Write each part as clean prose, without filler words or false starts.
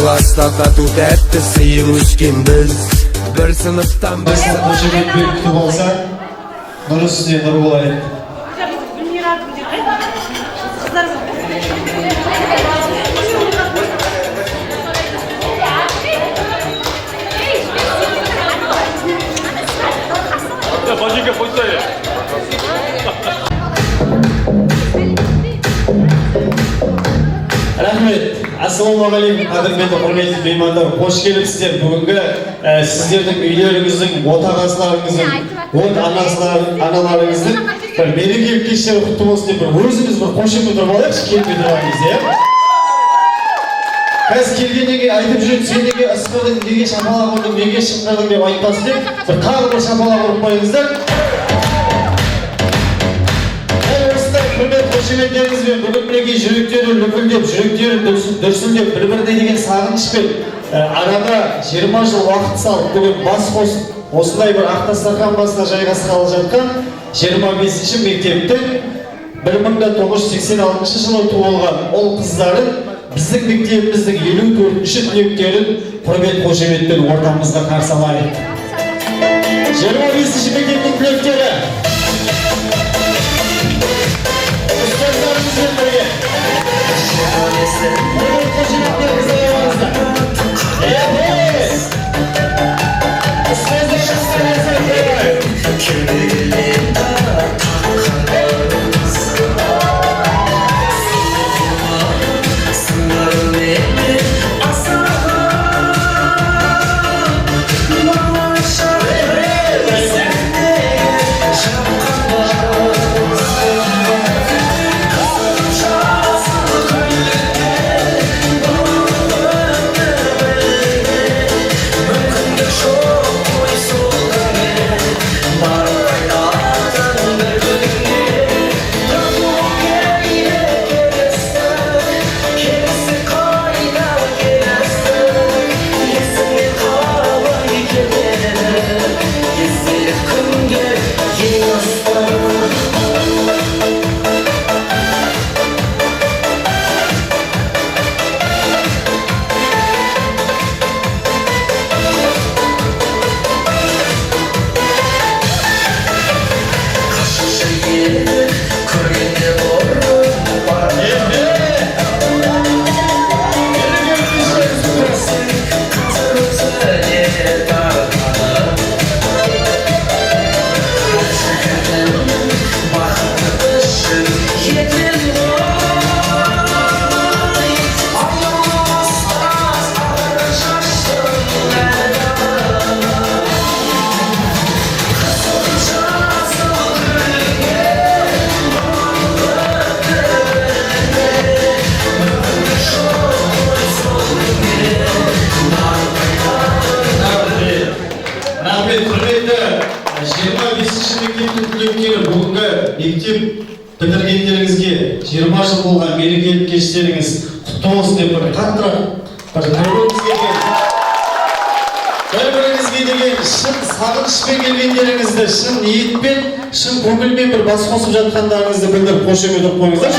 класста тату тәтті сыйып өскенбіз. Бір сыныптан бір сыныптан қошемет беріп күтіп алса, нұр үстіне нұр болар еді. Бажеке қойсай. Рахмет. Ассалаумағалейкум, қадірменді құрметті меймандар. Қош келіпсіздер. Бүгінгі сіздердің үйлеріңіздің, отағасыларыңыздың, аналарыңыздың бір мерекелік кештері құтты болсын деп өзіміз бір қошемет тұрып алайықшы, келмей тұрған кезде. Қазір келгеннен кейін айтып жүреді, сен неге ысқырдың, неге шапалақ ұрдың, неге шыңғырдың деп айтпасын деп, бір тағы бір шапалақ ұрып қойыңыздар. Құрмет қошеметтеріңізбен бүгін мінекей жүректері лүпілдеп, жүректері дүрсілдеп, бір-біріне деген сағынышпен арада 20 жыл уақыт салып, бүгін бас қосып, осындай бір ақ дастархан басына жайғасқалы жатқан 25-ші мектептің 1986 жылы туылған ол қыздарын біздің мектебіміздің 54-ші түлектерін құрмет қошеметпен ортамызға қарсы алайық. 25-ші мектептің түлектері мектеп бітіргендеріңізге 20 жыл болған мерекелік кештеріңіз құтты болсын деп бір қаттырақ бір-біріңізге деген шын сағынышпен келгендеріңізді, шын ниетпен, шын көңілмен бір бас қосып жатқандарыңызды білдіріп қошемет ұрып қойыңыздар.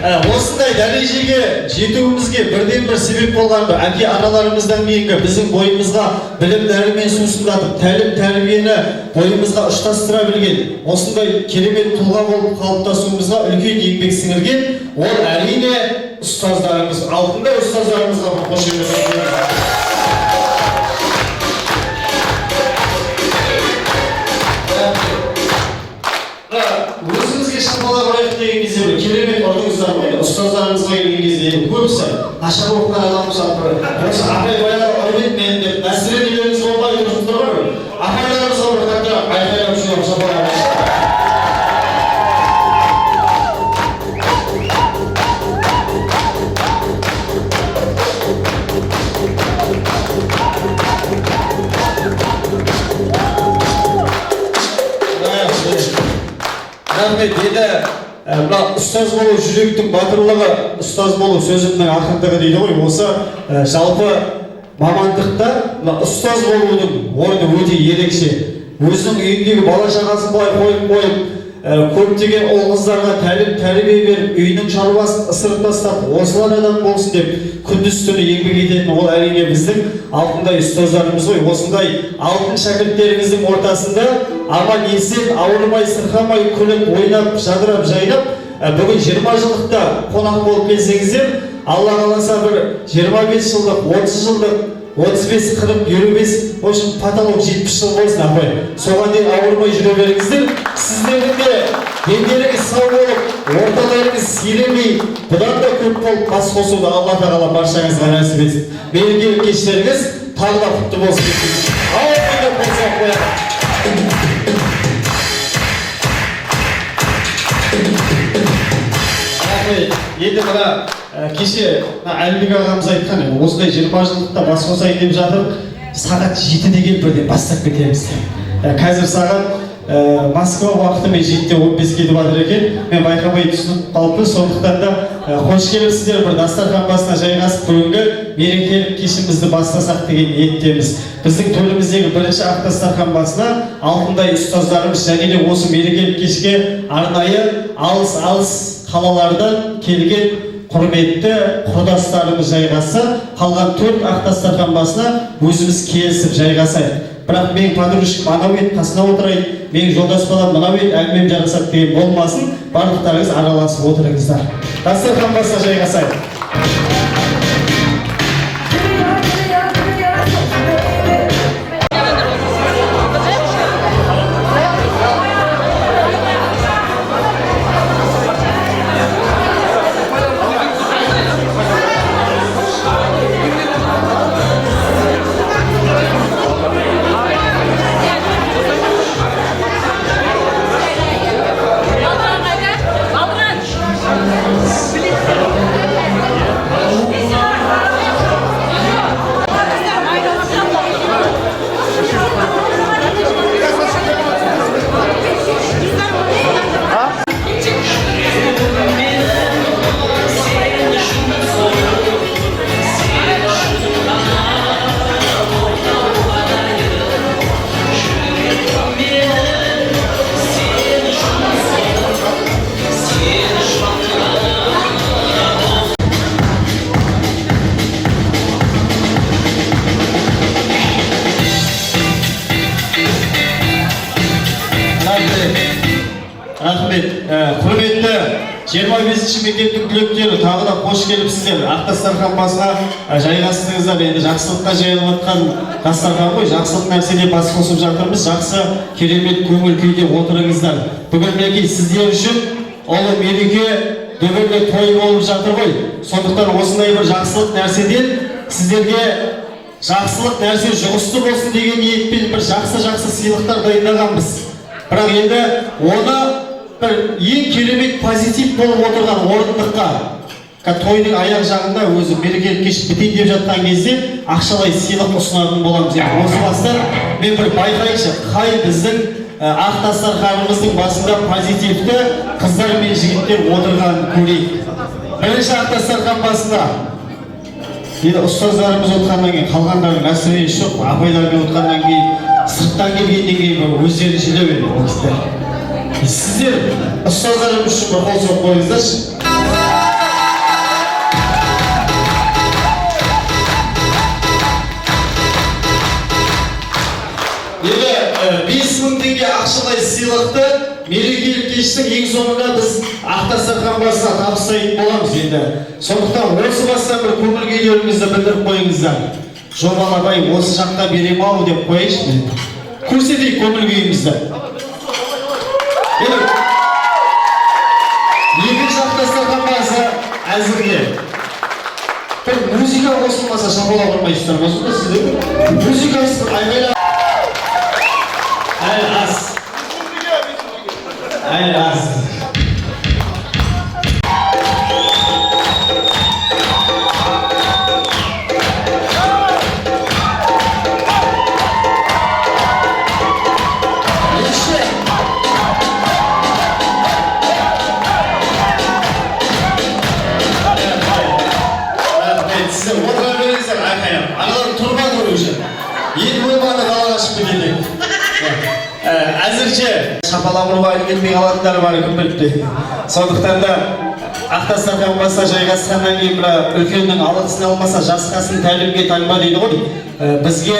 Осындай дәрежеге жетуімізге бірден бір себеп болған әке аналарымыздан кейінгі біздің бойымызға білімдерімен сусындатып, тәлім-тәрбиені бойымызға ұштастыра білген, осындай керемет тұлға болып қалыптасуымызға үлкен еңбек сіңірген, ол әрине ұстаздарымыз, алтындай ұстаздарымызға қошемет беріңіздер. Өзіңізге шапалақ ұрайық деген кезде бір керемет ұрдыңыздар ғой. Ұстаздарыңызға келген кезде көбісі нашар оқыған адамымыз осы апай баяғы ұрмет мен деп мәселен үйлеріңіз болмай тұрсыздар ғой. Апайларымызға бір қаттырақ айқайлап жүріп шапалақ рахмет. Деді мына ұстаз болу жүректің батырлығы, ұстаз болу сөзімнің ақындығы дейді ғой. Осы жалпы мамандықта ұстаз болудың орны өте ерекше. Өзінің үйіндегі бала шағасын былай қойып, көптеген ұл қыздарға тәрбие беріп, үйінің шаруасын ысырып тастап, осылар адам болсын деп күндіз түні еңбек ететін ол әрине біздің алтындай ұстаздарымыз ғой. Осындай алтын шәкірттеріңіздің ортасында аман есен, ауырмай, сырқамай, күліп, ойнап, жадырап, жайнап, бүгін 20 жылдықта қонақ болып келсеңіздер, Алла қаласа бір 25 жылдық, 30 жылдық, 35, 40, 25, в общем, потолок 70 жыл болсын, апай. Соған дейін ауырмай жүре беріңіздер. Сіздердің де дендеріңіз сау болып, орталарыңыз сиремей, бұдан да көп болып бас қосуды Алла тағала баршаңызға нәсіп етсін. Мерекелік кештеріңіз тағы да құтты болсын. Аумин болса қояды. Енді мына кеше Әлбек ағамыз айтқан, осындай 20 жылдықта бас қосайын деп жатыр, сағат 7-де келіп бірден бастап кетеміз. Қазір сағат Москва уақытымен 7-де 15-ке деп жатыр екен. Мен байқамай түсініп қалыппын, сондықтан да қош келіпсіздер, бір дастархан басына жайғасып бүгінгі мерекелік кешімізді бастасақ деген ниеттеміз. Біздің төліміздегі бірінші ақ дастархан басына алтындай ұстаздарымыз және де осы мерекелік кешке арнайы алыс қалалардан келген құрметті құрдастарымыз жайғасы, қалған 4 ақ дастархан басына өзіміз келісіп жайғасайық. Бірақ мен подружкам анау ет қасына отырайын, мен жолдас балам мынау ет әңгімем жарасады деген болмасын, барлықтарыңыз араласып отырыңыздар. Дастархан басына жайғасайық. Рахмет. Құрметті 25-ші мектептің түлектері тағы да қош келіпсіздер. Ақ дастархан басына жайғастыңыздар. Енді жақсылыққа жайылып жатқан дастархан ғой. Жақсылық нәрседе бас қосып жатырмыз. Жақсы керемет көңіл күйде отырыңыздар. Бүгін мінекей сіздер үшін ұлы мереке, дүбірлі той болып жатыр ғой. Сондықтан осындай бір жақсылық нәрседен сіздерге жақсылық нәрсе жұғысты болсын деген ниетпен бір жақсы сыйлықтар дайындағанбыз. Бірақ енді оны бір ең керемет позитив болып отырған орындыққа тойдың аяқ жағында өзі мерекелік кеш бітейін деп жатқан кезде ақшалай сыйлық ұсынатын боламыз. Осы бастан мен бір байқайыншы, қай біздің ақ дастарханымыздың басында позитивті қыздар мен жігіттер отырғанын көрейік. Бірінші ақ дастархан басында енді ұстаздарымыз отқаннан кейін, қалғандардың әсірейіс жоқ, апайлармен отқаннан кейін, сырттан келгеннен кейін өздері жілеп еді ол кісілер. Сіздер ұстаздарымыз үшін бір қол соғып қойыңыздаршы. Енді 5000 теңге ақшалай сыйлықты мерекелік кештің ең соңында біз ақ дастархан басына табыстайтын боламыз енді. Сондықтан осы бастан бір көңіл күйлеріңізді білдіріп қойыңыздар. Жобалабай осы жаққа берем ау деп қойыңызшы. Көрсетейік көңіл күйімізді. Екінші ақ дастархан басы әзірге. Бір музыка қосылмаса шапалақ ұрмайсыздар ма сонда сіздер? Музыкасыз бір айғайла. Әлі аз. Әлі аз. Сіздер отыра беріңіздер, айқайып. Аналар тұрып әзірше шапалақ ұрғайлы келмей қалатындар бар кім біліпті. Сондықтан да ақтастардан баса жайғасқаннан кейін бір үлкеннің алғысын алмаса жасқасын тәлімге таңба дейді ғой. Бізге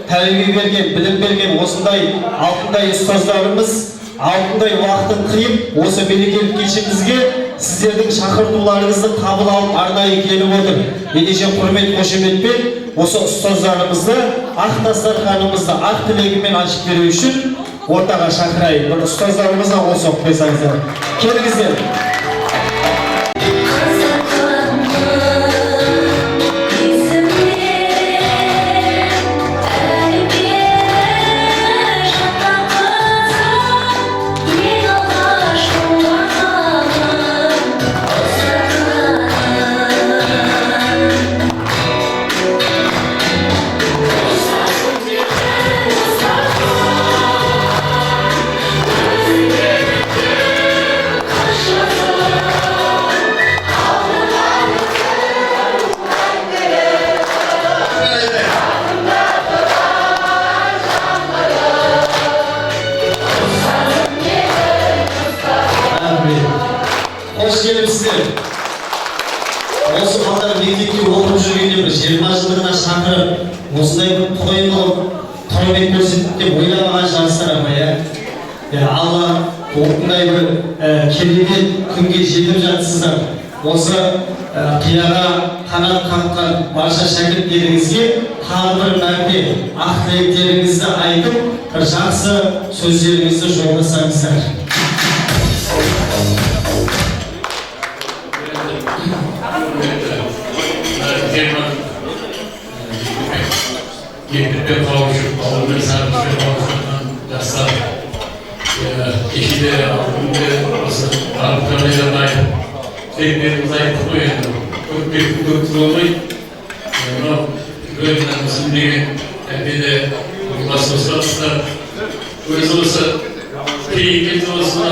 тәрбие берген, білім берген осындай алтындай ұстаздарымыз алтындай уақытын қиып, осы берекелі кешімізге сіздердің шақыртуларыңызды қабыл алып арнайы келіп отыр. Ендеше құрмет қошеметпен осы ұстаздарымызды, ақ дастарханымызды ақ тілегімен ашып беру үшін ортаға шақырайын. Бір ұстаздарымызға қол соғып қойсаңыздар. Келіңіздер. Hoş gelipsizler. Осы балдар мектепте оқып жүргенде бір 20 жылдығына шақырып, осындай бір той қылып, құрмет көрсетіп деп ойламаған жастар ama ya. Алла осындай бір керемет күнге жетіп жатсыздар. Осы қияға қанат қаққан барша шәкірттеріңізге тағы бір мәрте ақ тілектеріңізді айтып, бір жақсы сөздеріңізді жолдасаңыздар. Mektepe kavuşup, alımın sarmışı kavuşuktan jaslar. İkide, alımda, alımlarıyla dair teklerimiz ayıp koyuyordu. Çok bir kudurtu olmayı, öğretmenimizin bir de basoslatsa, öz olsa, keyifli olsa,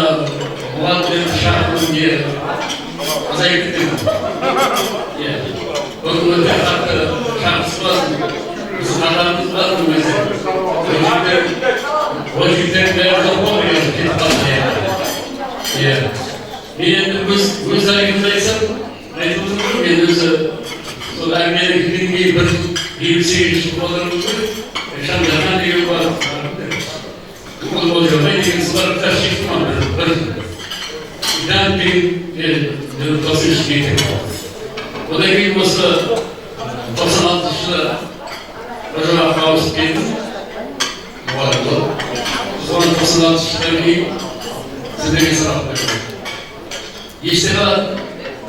muhabbet şartının diye azayıp ettim. Onun da hakkı şartsız var. Sanatımız var mı mesela? Projikten beraber olmuyor kitaplarda yani. Ben öz ayımdaysam, ayımızın ben özü sonra Amerika'nın bir seyirci olduğunu Şam'dan bir var. Bu oluyor. Ben insanlar taşıyıp ben bir tasarış getirdim. O da bir olsa 96'da Hocam Kaos geldi. Bu arada. Sonra 96'da bir size bir sınav verdim. İşte ben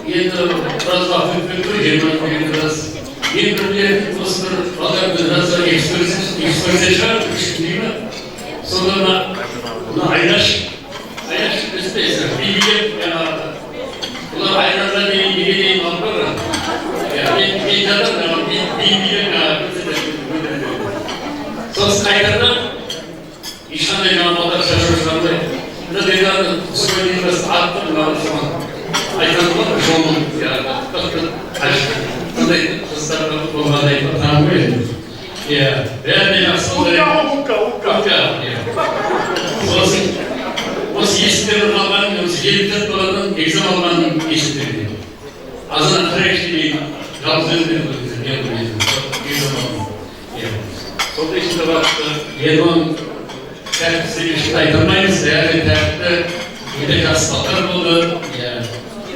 biraz daha hafif biraz yeni biraz daha ekspertize değil mi? Sonra buna aynaş üsteyse bilgiler bunlar aynaşlar bilgileri alırlar. Yani bilgiler Sos kaydarda işten eyvallah şaşırtılandı. Ne dediğinde söylediğimiz attım var şu an. Aydanlar şunun ya. Bakın aşk. Ne kızlarla olmadı tamam mı? Ya ben aslında ukka. Sos yesitlerin almanın, yedikten dolanın, egzam almanın yesitleri. Azından kreşliği, Ramazan'ın Sonra işte bak, Yedon tertipsi bir şey ayırmayız. Yani tertipte yedek hastalıklar oldu,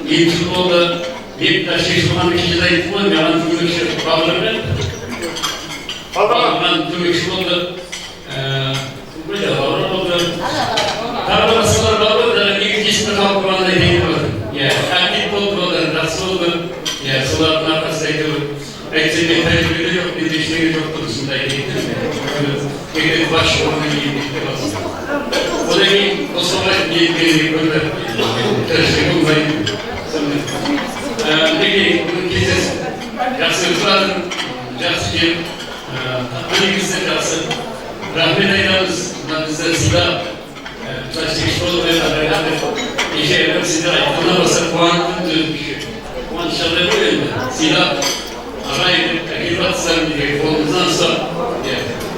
ilçin oldu. Bir taşı işleman bir şeyde yetmez, yalan tümük şey bağlarına. Bağlanan tümük şey oldu. Böyle bağlar oldu. Tarla hastalar bağlar da ilk ismi kalkımanda yedek oldu. Erkek oldu, rahatsız oldu. Suların arkasındaki Eksiklik tecrübeli yok, bir işleri yok konusunda eğitim. Ekmek baş olma eğitimde basın. O da bir, o sonra eğitimleri böyle tercih olmayı. Peki, bunun kesin, yaşlıkların, yaşlıcı, hanımızda kalsın. Rahmet eylemez, bize silah, taşıyış olmaya beraber, işe yarar silah, buna basa puanın dönmüşü. Puan şartları böyle mi? Silah, Arayın, akıbatsam diye, ondan sonra,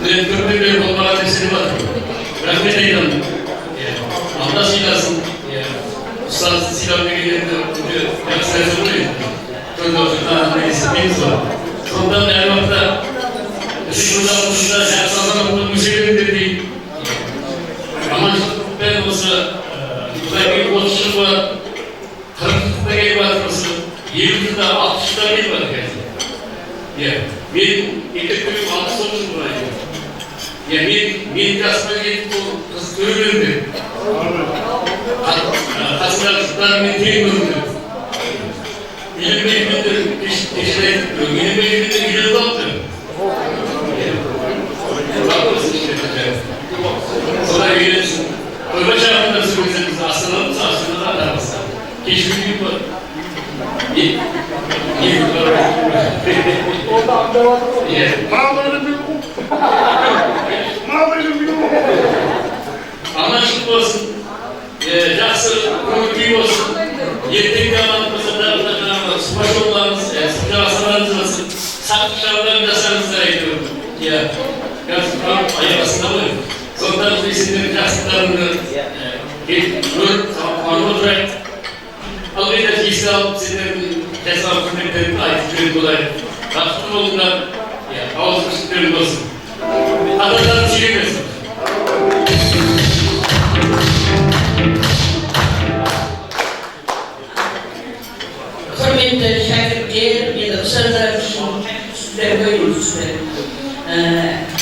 ben köprü bir olmalı tesiri var. Rahmet eyledim. anda silasın. Ustaz silah bilgilerinde yaxşı narsa bo'ladi. To'g'ri, neyse var. Sondan her vaqtda şurada yaxshilardan o'tib dedi. Ama ben olsa buradaki 30 yıl var, 40'da gelip atmasın, 20'da 60'da gelip atmasın. Ya, ben eteklerim 6 sonuç buraya. Ya, ben kasma gelip kız öğrendim. Kasma kızlarımın teyimimdir. Bilim beyimdir, teşekkür ediyorum. Bilim beyimdir, bilim baktır. Bakıyorsun işte. Sonra gelirsin. Öyle çağırında söyleseniz aslında da atarız. Keşfi büyük var. İyi var. Anlaşılık olsun. Yaxşı ko'rki olsun. Yettinga anlatmasada spaşollarınız, spirasalarınız olsun. Saklıçlardan yasanızda ayırıyorum. Ya, gerçekten ayarasında oluyor. Sondan bu isimlerin kasıtlarını anlatırken algıyla İslam sizlerin hesaplarının ayetleri dolayı rahatsız olunlar ağız kışıklarında olsun. Adalarını çiğnemesin. Hürmetli şakirtler, ya ustazlar için sizler buyurmuşlar.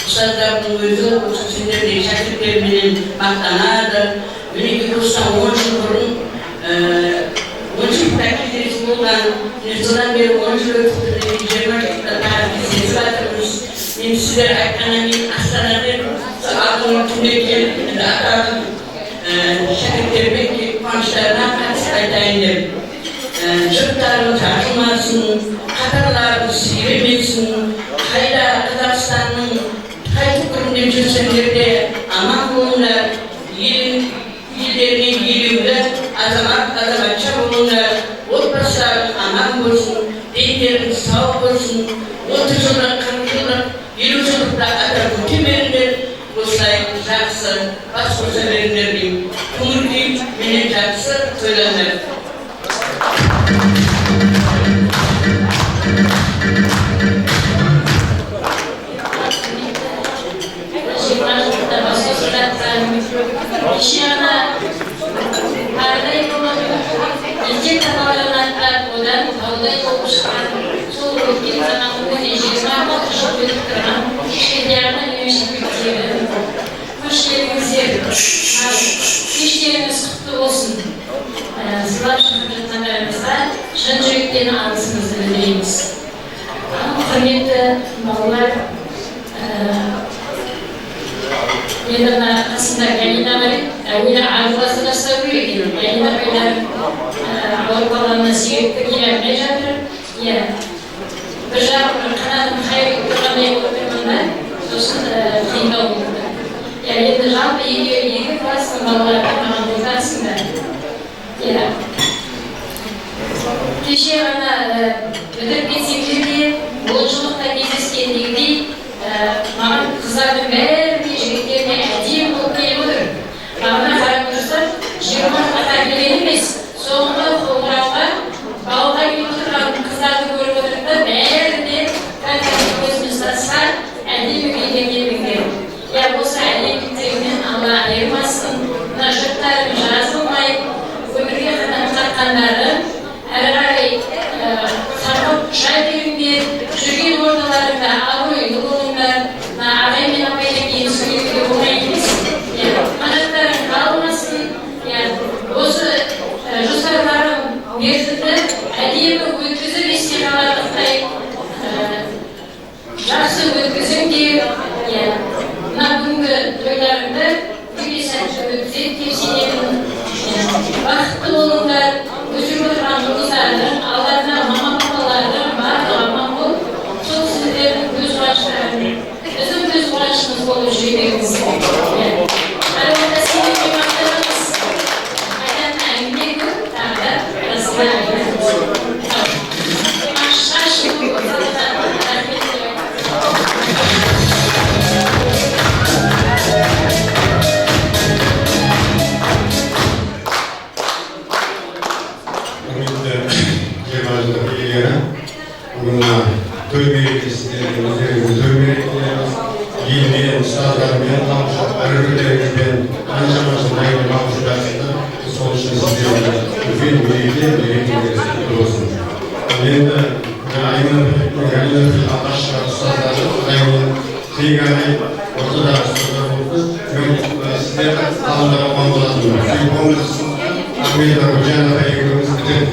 Ustazlarının özü, sizlerle şakirtlerinin maktanardır. Ünlü kurstan 10 yıl burun, 10 yıl praktiklerisi olan, Nesli'den beri 10 yıl ötürü, Cemacık'ta tarihçesi batırmış. Benim sizler ekonomik hastaneler, sağlığın tümdeki atardım. Şakirtler konuşlarına katıştaydı. Çocukların tartılmasın, Katarların sivrilmesin, hayda Kazakistan'ın kayıt kurumda çözümlerde aman bulunlar, yıllarını geliyorlar, azamatça bulunlar, otbaşlar aman bulsun, dinlerin sağ olsun, 30 yıllık, 40 yıllık, 20 yıllıkta atar bütün verirler, Ruslayın жақсы, baş koşa verirler diyeyim. Kumurki beni жақсы söylenler. İşyana arday olabilir. İlçe tabalarından odan havday oluşan sol ülke zamanında değişikliklerle teşekkür ederim. İşlerine yöneticilerim. Hoş geldiniz. İşleriniz kutlu olsun. Sırav şirketlerimizde şıncılıklarını alısınız dileyimiz. Kıymetli mallar, Yedana aslında yayınları, yine arzulasına savuruyor ki, yayınlar böyle Avrupalarına siyektir, yine mecradır, yine Bejar kanadın hayır kurulmaya oturmanlar, sosun kıyında olurdu. Yani yedi jan ve yedi klasın mallara kanadın aslında. Yine Teşekkür ederim. Ödür geçimli bolculukta geziskenliği değil, bana kızların her bir jigitlerine edeyim okuyamadır. Bana karakırsa, 20 kadar gelenimiz, sonunda fotoğraflar, balda gibi oturan kızlarda görüp oturup da değerli kalkın gözümüzde sar, edeyim bilgilerini. Ya olsa edeyim bitirinin Allah ayırmasın, naşıklarım yazılmayıp, ömürge kadar takkanların, herhalde sarkıp şahidirimdir, жүрген ordalarında ağrıydı bulunlar, ağrıyla apayla suyuyla olmayınız. Anakların kalmasın, осы жоспарларын мерзімді әдемі өткізіп еске қаларлықтай жақсы өткізіңдер. Мына бүгінгі тойларыңды өте сәтті өткізеді деп сенемін. Бақытты болыңдар, өсіп отырған ұлдардың, алдарына мама-папалардың барлығы аман болып, сол сіздердің көз қуаныштарың, біздің көз ilgili bugün toy merekesinde özellikle toy merekelerimiz giyinmeyen, ustazlarмен tanışıp, әрірлеріңізбен қаншамасын дайын мақұлдасында сол үшін сіздерді үлкен мерекелеріңіз болсын. Енді Айнұр Аташқа ұстаздары Айнұр Сейганы ортада ұстаздар болды. Сіздер қалында оған болатындар. Ахмет Ақожанов әйгіміз бітіріп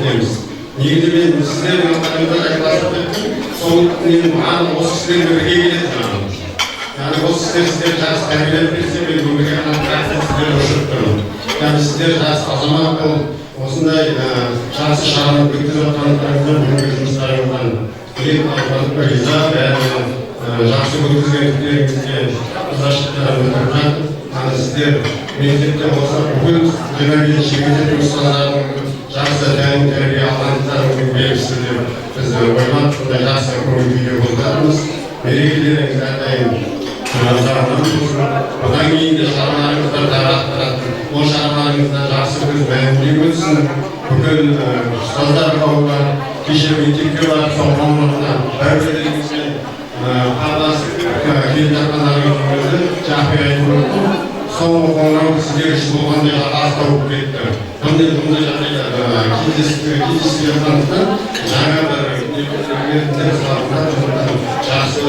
негізі мен сіздердің қатарында айтыласып еттім. Сол менің маған осы сіздермен бірге келетін. Yani o sizler jaz tarbiyalab bersa, men bunga qanday sizlar o'shib turibman. Yani sizlar jaz azamat bo'lib, o'shunday jaz shaharni o'tkazayotganlaringizdan bunga жұмыстарыңыздан albatta rizo va yaxshi o'tkazganliklaringizga minnatdorchilik bildirman. Yani sizlar mектепте bo'lsa, bugun 27 ustalarning jazda tarbiya olganliklaringizga berisizlar. Biz o'ylab bunday jaz ko'rgiga bo'lganmiz. Merекелеріңіз әрдайым одан кейін де шараларыңыздар дарақтырады. Ол шараларыңызда жақсы көз мәңгілік өтсін. Бүкіл ұстаздар қауымы кеше мектепке барып сол қоңыраулардан бір-бірлеріңізбен қабылдасып келе жатқандарыңыздың жақпай айтып өттім. Сол қоңырау сіздер үшін болғандай аз тауып кетті. Бұндай жағдайда кездесіп жатқандықтан жаңа бір жақсы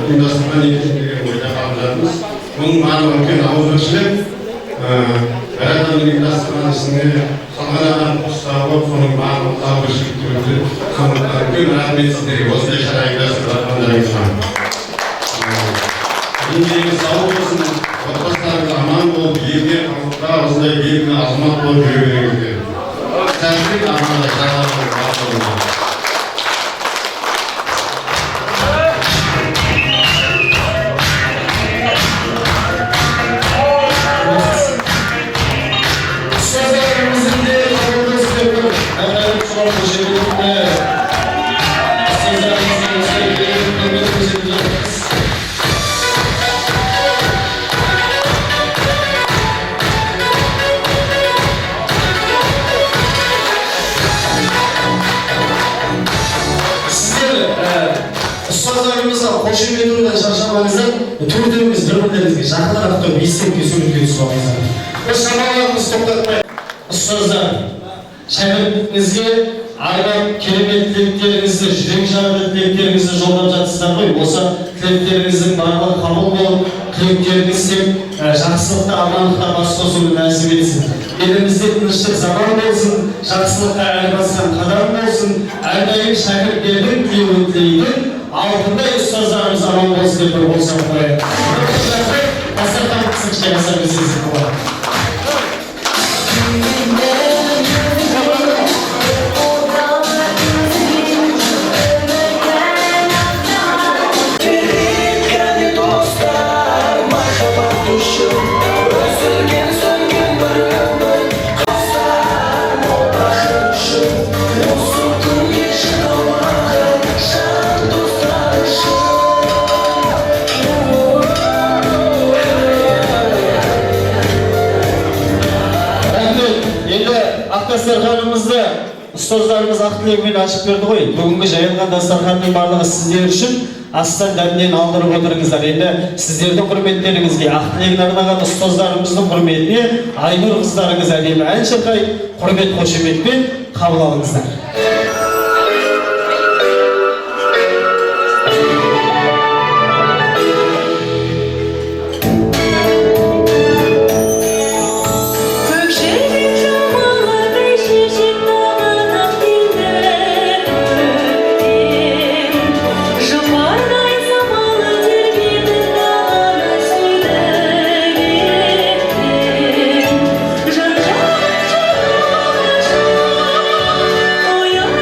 ұйымдастырған екен деген ойда қабылдадыңыз. Бұның барлығы үлкен ауызбіршілік. Әр адамның ұйымдастырған ісіне салған адам ұстауы, соның барлығы ауызбіршілік түрінде. Сондықтан үлкен рахмет сіздерге осындай шара ұйымдастырып жатқандарыңызға. Еңбегіңіз сау болсын, отбасыларыңыз аман болып, елге халыққа осындай белгілі азамат болып жүре беріңіздер. Сәттілік аманды шараларыңыз бар болыңыздар. Қошеметтеуден шаршамаңыздар, түрдеріңіз бір-бірлеріңізге жақынырақ тұрып естен сөйлеуге түсіп алыңыздар. Біз шамаларымыз тоқтатпай, ұстаздар, шәкіртіңізге арнап керемет тілектеріңізді, жүрек жарғы тілектеріңізді жолдап жатсыздар ғой. Осы тілектеріңіздің барлығы қабыл болып, тілектеріңізде жақсылықта, амандықта бас қосуды нәсіп етсін. Елімізде тыныштық заман болсын, жақсылыққа әрбасқан қадам болсын, әрдайым шәкірттердің тілеуін тілейді. Altında ustazlarımız aman olsun diye bir olsa koyayım. Asırdan kısık şey yazar bizi zıkkılar. Дастарханымызды ұстаздарымыз ақ тілегімен ашып берді ғой. Бүгінгі жайылған дастарханның барлығы сіздер үшін астан дәмнен алдырып отырыңыздар. Енді сіздердің құрметтеріңізге, ақ тілегін арнаған ұстаздарымыздың құрметіне Айнұр қыздарыңыз әдемі ән шырқай, құрмет қошеметпен қабыл алыңыздар. Oh, yeah.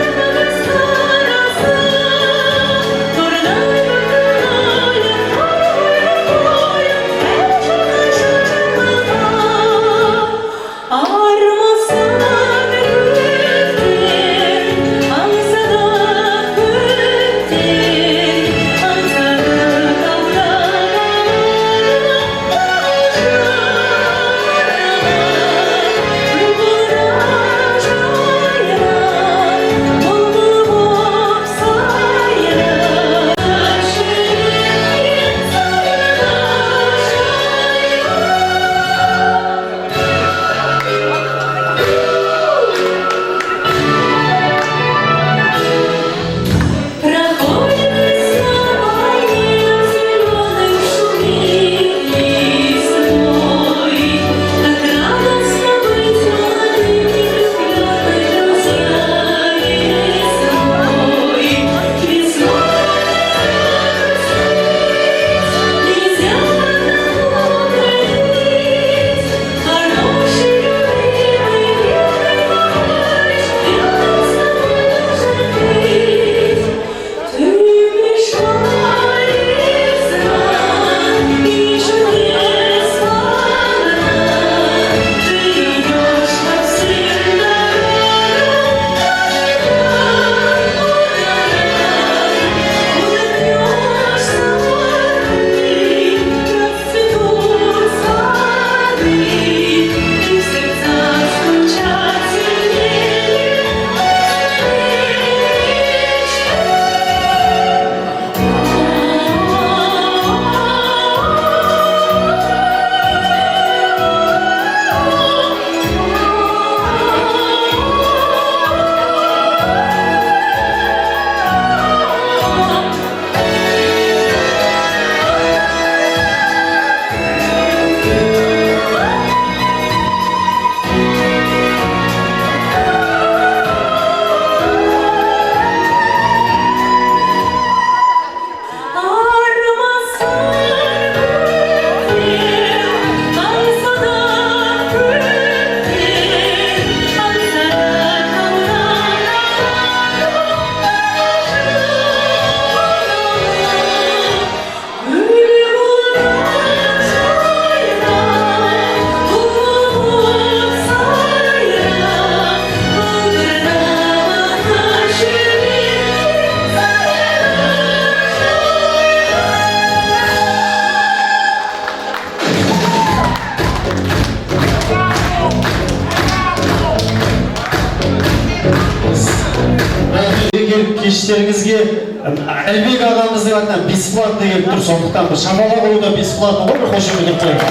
кештеріңізге Әлбек ағамыздың атынан бесплатно келіп тұр, сондықтан бір шапалақ қоюда бесплатно ғой, бір қошемет қояйық.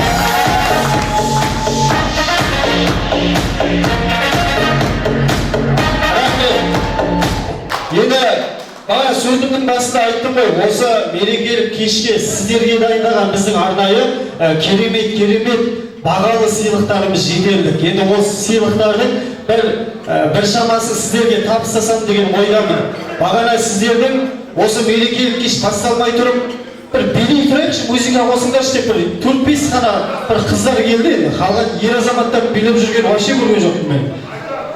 Енді баға сөзімнің басында айттым ғой, осы мерекелік кешке сіздерге дайындаған біздің арнайы керемет бағалы сыйлықтарымыз жетерлік. Енді осы сыйлықтардың бір шамасы сіздерге табыстасам деген ойдамын. Бағана сіздердің осы мерекелік кеш басталмай тұрып, бір билей тұрайықшы, музыка қосыңдаршы деп, бір 4-5 қана бір қыздар келді. Қалған ер азаматтар билеп жүрген вообще көрген жоқпын мен.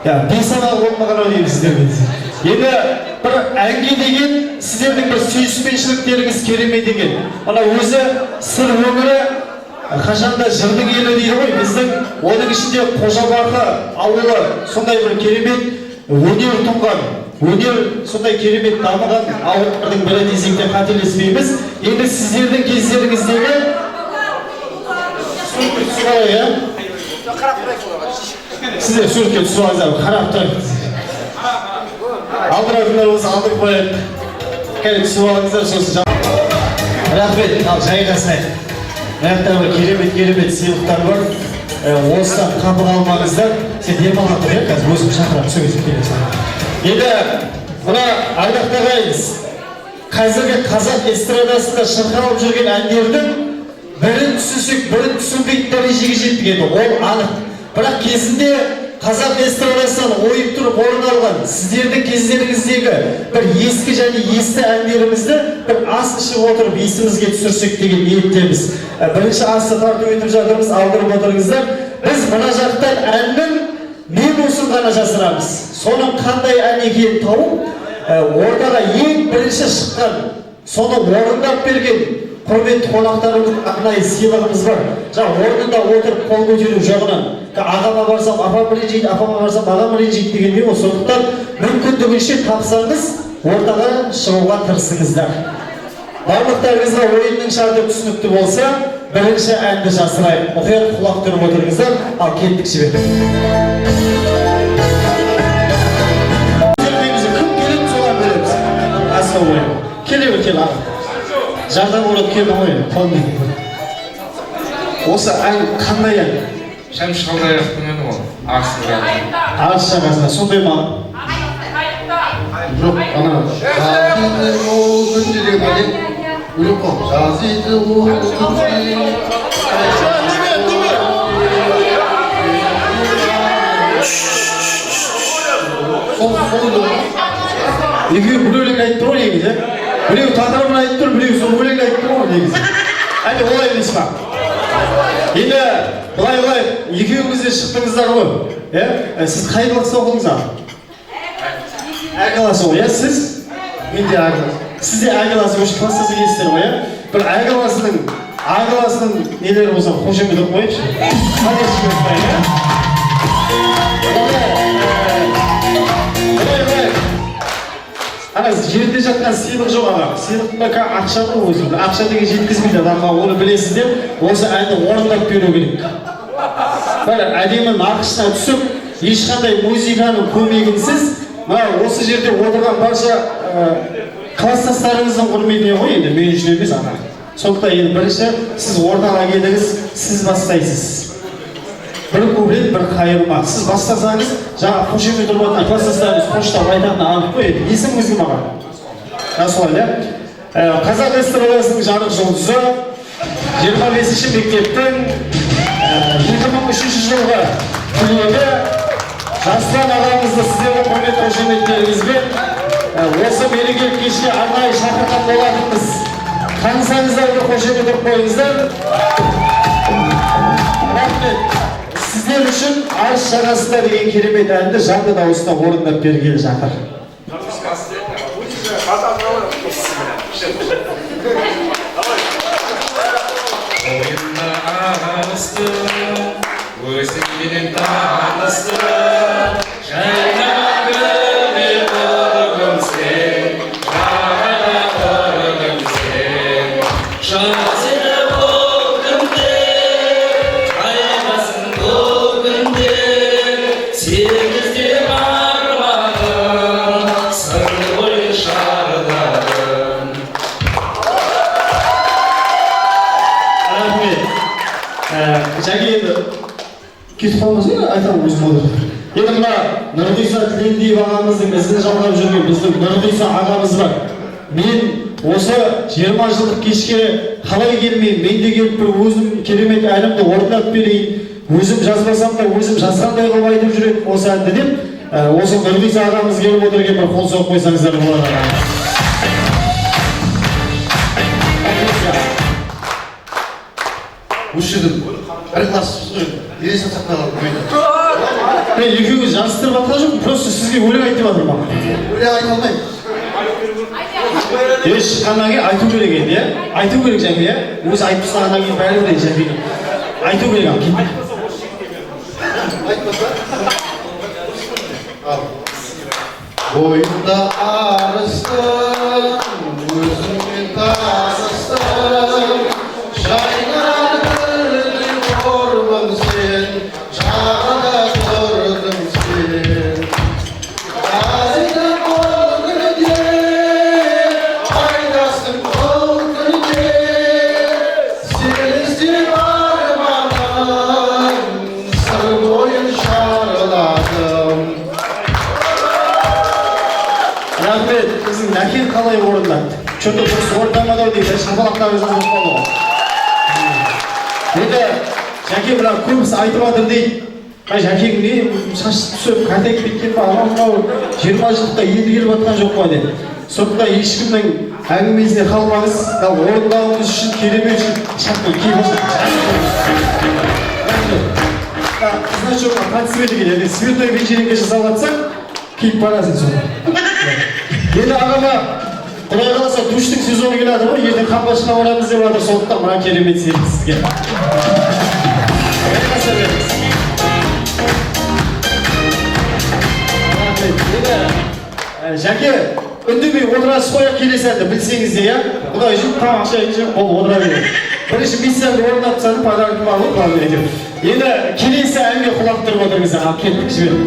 5 ана болмаған ау деймін сіздерге. Енді бір әнге деген сіздердің бір сүйіспеншіліктеріңіз керемет екен. Мына өзі сыр өңірі қашанда жырдың елі дейді ғой, біздің оның ішінде Қожабақы ауылы сондай бір керемет өнер тұнған, өнер сондай керемет дамыған ауылдардың бірі десек те қателеспейміз. Енді сіздердің кездеріңіздегі сіздер суретке түсіп алыңыздар, қарап тұрыңыз. Алдыратындар болса алдырып қояйық. Кәне түсіп алыңыздар, сосын рахмет, ал жайғасайық. Маяқтар бір керемет сыйлықтар бар. Осыдан қапы қалмаңыздар. Сен демалып тұр, қазір өзім шақырам, сөйлесіп келесің. Енді мына ардақтар ағайыныз, қазіргі қазақ эстрадасында шырқалып жүрген әндердің бірін түсінсек, бірін түсінбейтін дәрежеге жеттік еді, ол анық. Бірақ кезінде қазақ эстрадасынан ойып тұрып орын алған сіздердің кездеріңіздегі бір ескі және есті әндерімізді бір ас ішіп отырып есімізге түсірсек деген ниеттеміз. Бірінші асты тарту етіп жатырмыз, алдырып отырыңыздар. Біз мына жақтан әннің не болсын ғана жасырамыз. Соның қандай ән екенін тауып, ортаға ең бірінші шыққан, соны орындап берген құрметті қонақтарымыз арнайы сыйлығымыз бар. Жаңа орнында отырып қол көтеру жағынан ағама барсам апам ренжиді, апама барсам ағам ренжиді деген не ол. Сондықтан мүмкіндігінше тапсаңыз ортаға шығуға тырысыңыздар. Барлықтарыңызға ойынның шарты түсінікті болса, бірінші әнді жасырайық. Мұқият құлақ түріп отырыңыздар, ал кеттік жібек. Кім келеді соған береміз. Асқа ойын. Келе өтел аға. Жардан орат келді ғой, қолмен. Осы ән қандай ән? Шәмші Қалдаяқтың әні ол, Арысында. Арыс жағасында, сондай ма? Жоқ, ана. Жазиды ол күнде деген бәлем өліп қол. Жазиды ол күнде. Екеуі бір өлең айтты ғой негізі. Біреу тақырыбын айтып тұр, біреу сол өлең айтып тұр ғой негізі. Әлі олай емес па? Енді былай, екеуіңіз де шықтыңыздар ғой. Сіз қай класста оқыдыңыз ал? Әр классы ғой, сіз? Мен де әр классы. Сіз де әр классы өші класстасы келесіздер ғой, бір әр классының нелері болса қошемет оқып қойыпшы. Қандай шықпайды бай, Ана жерде жатқан сыйлық жоқ аға. Сыйлықтың да ақша ғой өзі. Ақша деген жеткізмейді адамға, оны білесіздер. Осы әнді орындап беру керек. Бір әдемі нақышына түсіп, ешқандай музыканың көмегінсіз, осы жерде отырған барша класстастарыңыздың құрметіне ғой, енді мен үшін емес ана. Сондықтан енді бірінші сіз ортаға келдіңіз, сіз бастайсыз. Бір көбірек, бір қайырма. Сіз бастасаңыз, жаңа қошемет тұрып отырған класстастарыңыз қоштап айтатыны анық қой еді. Есіміңіз кім аға? Солай, Қазақ эстрадасының жарық жұлдызы 25-ші мектептің 2003 жылғы түлегі Жаслан ағамызды сіздердің құрметті қошеметтеріңізбен осы мерекелік кешке арнайы шақырған болатынбыз. Танысаңыздар бір қошемет тұрып қойыңыздар. Рахмет. Сіздер үшін Арыс жағасында деген керемет әнді жанды дауыста орындап бергелі жатыр. Ойында ағалысты, өзіңменен танысты, жайна гүлі қорғым сен, жағада қорғым сен. Жазы бұл күнде, қайғасын бұл күнде, сегізде армағым, сыр бойынша Жәке енді кетіп қалмасын, айтамын өзім отырып. Енді мына Нұрғиса Тілендиев ағамыздың ізін жалғап жүрген біздің Нұрғиса ағамыз бар. Мен осы 20 жылдық кешке қалай келмеймін, мен де келіп бір өзім керемет әнімді орындап берейін, өзім жазбасам да өзім жазғандай қылып айтып жүретін осы әнді деп, осы Нұрғиса ағамыз келіп отыр екен, бір қол соғып қойсаңыздар болады. осы жерде бір классымыз ғой, елесі сақталып қойды. Мен екеуіңіз жарыстырып жатқан жоқпын, просто сізге өлең айтып жатырмын бақ. Өлең айта алмаймын. Шыққаннан кейін айту керек еді, иә? Айту керек Жәке, иә? Өзі айтып тастағаннан кейін бәрі біледі Жәке. Айту керек ал, кейін. Айтпаса? Бойымда арыстым, өзіңмен таныстым, жайнардың қорбың сен, жағада тұрдың сен. Азиды бұл күнде, қайдасың бұл күнде, сен іздеп арманым, сыр бойын шарладым. Рахмет, біздің Нәкен қалай орындады? Что-то дұрыс орындамады дейді, шапалақтап өзіңіз болды ғой. Енді Жәке бірақ көбісі айтып жатыр дейді. Жәкең не шаш түсіп, қайтайып кеткен ба, анау 20 жылдықта енді келіп жатқан жоқ па деп. Сондықтан ешкімнің әңгімесіне қалмаңыз, орындауыңыз үшін керемет үшін шапқа киіп Значок қатысып еді келеді. Светлой вечеринке жасап жатсаң, киіп барасың соны. Енді ағама Құдай қаласа душтың сезоны келеді ғой, ертең қамбашына барамыз деп жатыр, сондықтан мына керемет сыйлық сізге. Жәке, үндемей отырасыз қоя келесі әнді білсеңіз де, иә? Құдай үшін тамақша ішіп болып отыра береді. Бірінші миссияны орындап тастадым, подаркым алып қалды әйтеуір. Енді келесі әнге құлақ тұрып отырыңыздар, алып кеттік жіберіп.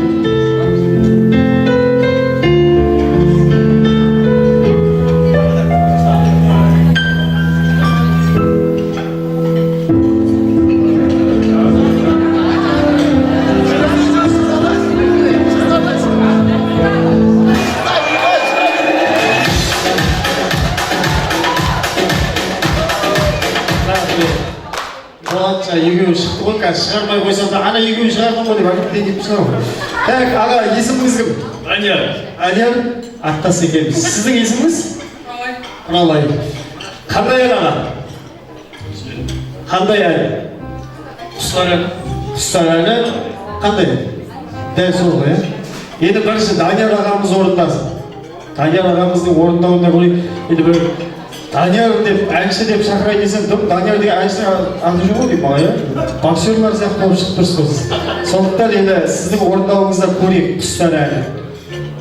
Екеуі шықты ғой, қазір шығармай қойсам да, ана екеуін шығардым ғой деп әкептен кетіп шығармын. Так, аға, есіміңіз кім? Данияр. Данияр, аттас екенбіз. Сіздің есіміңіз? Құралай. Қандай ән аға? Қандай ән? Құстар ән. Құстар әні қандай? Дәл сол ғой, иә? Енді бірінші Данияр ағамыз орындасын. Данияр ағамыздың орындауында көрейік. Енді бір Данияр деп, әнші деп шақырайын десем, Данияр деген әнші аты жоқ ғой деймін аға, иә? Боксерлар сияқты болып шығып тұрсыз. Сондықтан енді сіздің орындауыңызда көрейік құстар әні.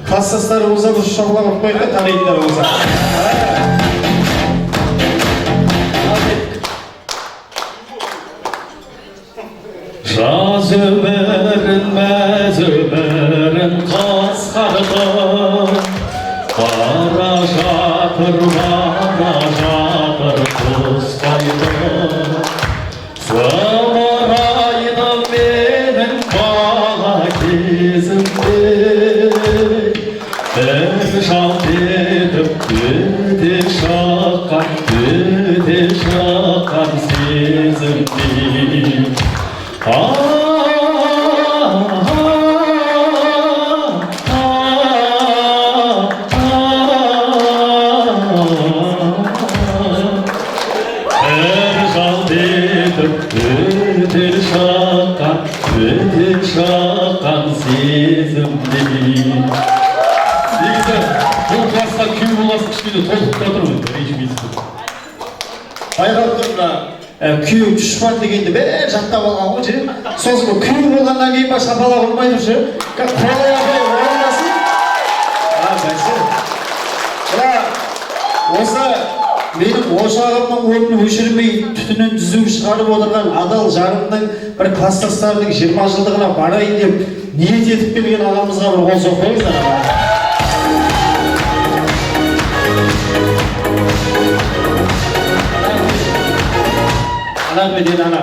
Класстастары болса, бір шоғылап ұрып қойып та танитындар болса. Жаз өмірін, мәз өмірін қасқардым, бара жатыр құстайды. Зымырайды менің бала кезімде, бір жалт етіп өте шыққан сезімде. Шаққан сезімде. Негізі, бұл класқа күй боласың кішкене толқып жатыр ғой, ренжімейсің. Байқап тұрмын, күйеу дұшпан дегенді бәрі жаттап алған ғой, ше? Сосын күйеу болғаннан кейін ба шапалақ ұрмайды, ше? Құралай апай орындасын. Бәсе. Осы менің ошағымның орнын өшірмей түтінін түзу шығарып отырған адал жарымның бір класстастарының 20 жылдығына барайын деп ниет етіп келген ағамызға бір қол соғып қойыңыздар. Рахмет. Ана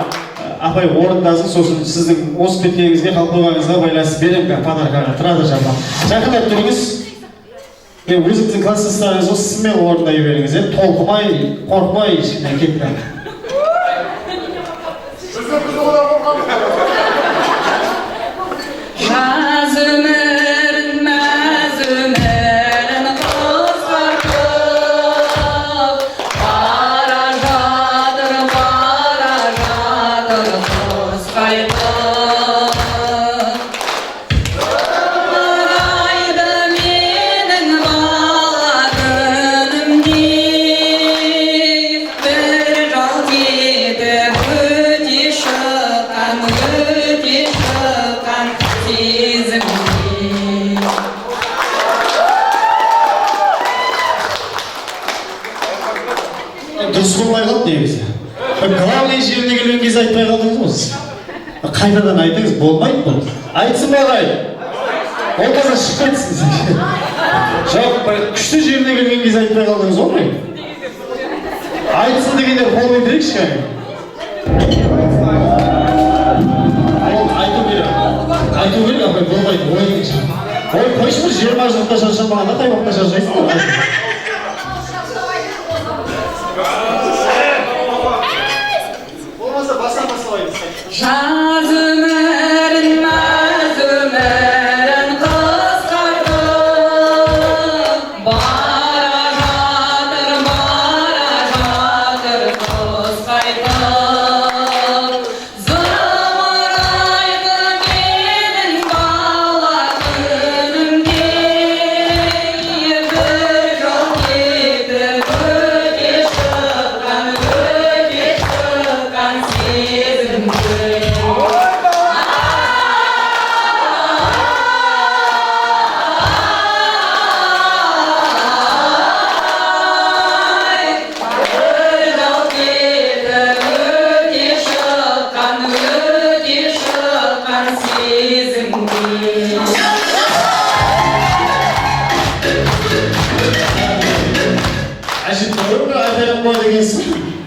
апай орындасың, сосын сіздің осы кеткеніңізге қалқойғаныңызға байланысты беремін подаркаға. Тұрады жапа. Жақындап тұрыңыз. Өзіңіздің класстастарыңыз осы сізмен орындай беріңіз, толқымай, қорқмай, ешкімнен кетпей. Дұрыс болмай қалды негізі. Главный жеріне келген кезде айтпай қалдыңыз ғой сіз. Қайтадан айтыңыз, болмайды бұл. Айтсын бағай. Ол қазір шығып кетсін. Жоқ, күшті жеріне келген кезде айтпай қалдыңыз ғой. Айтсын дегенде қол көтерейікші кәне. Айту керек. Айту керек, апай болмайды. Ой, қойшы бір 20 жылықта шаршамағанда қай уақытта шаршайсың ғой.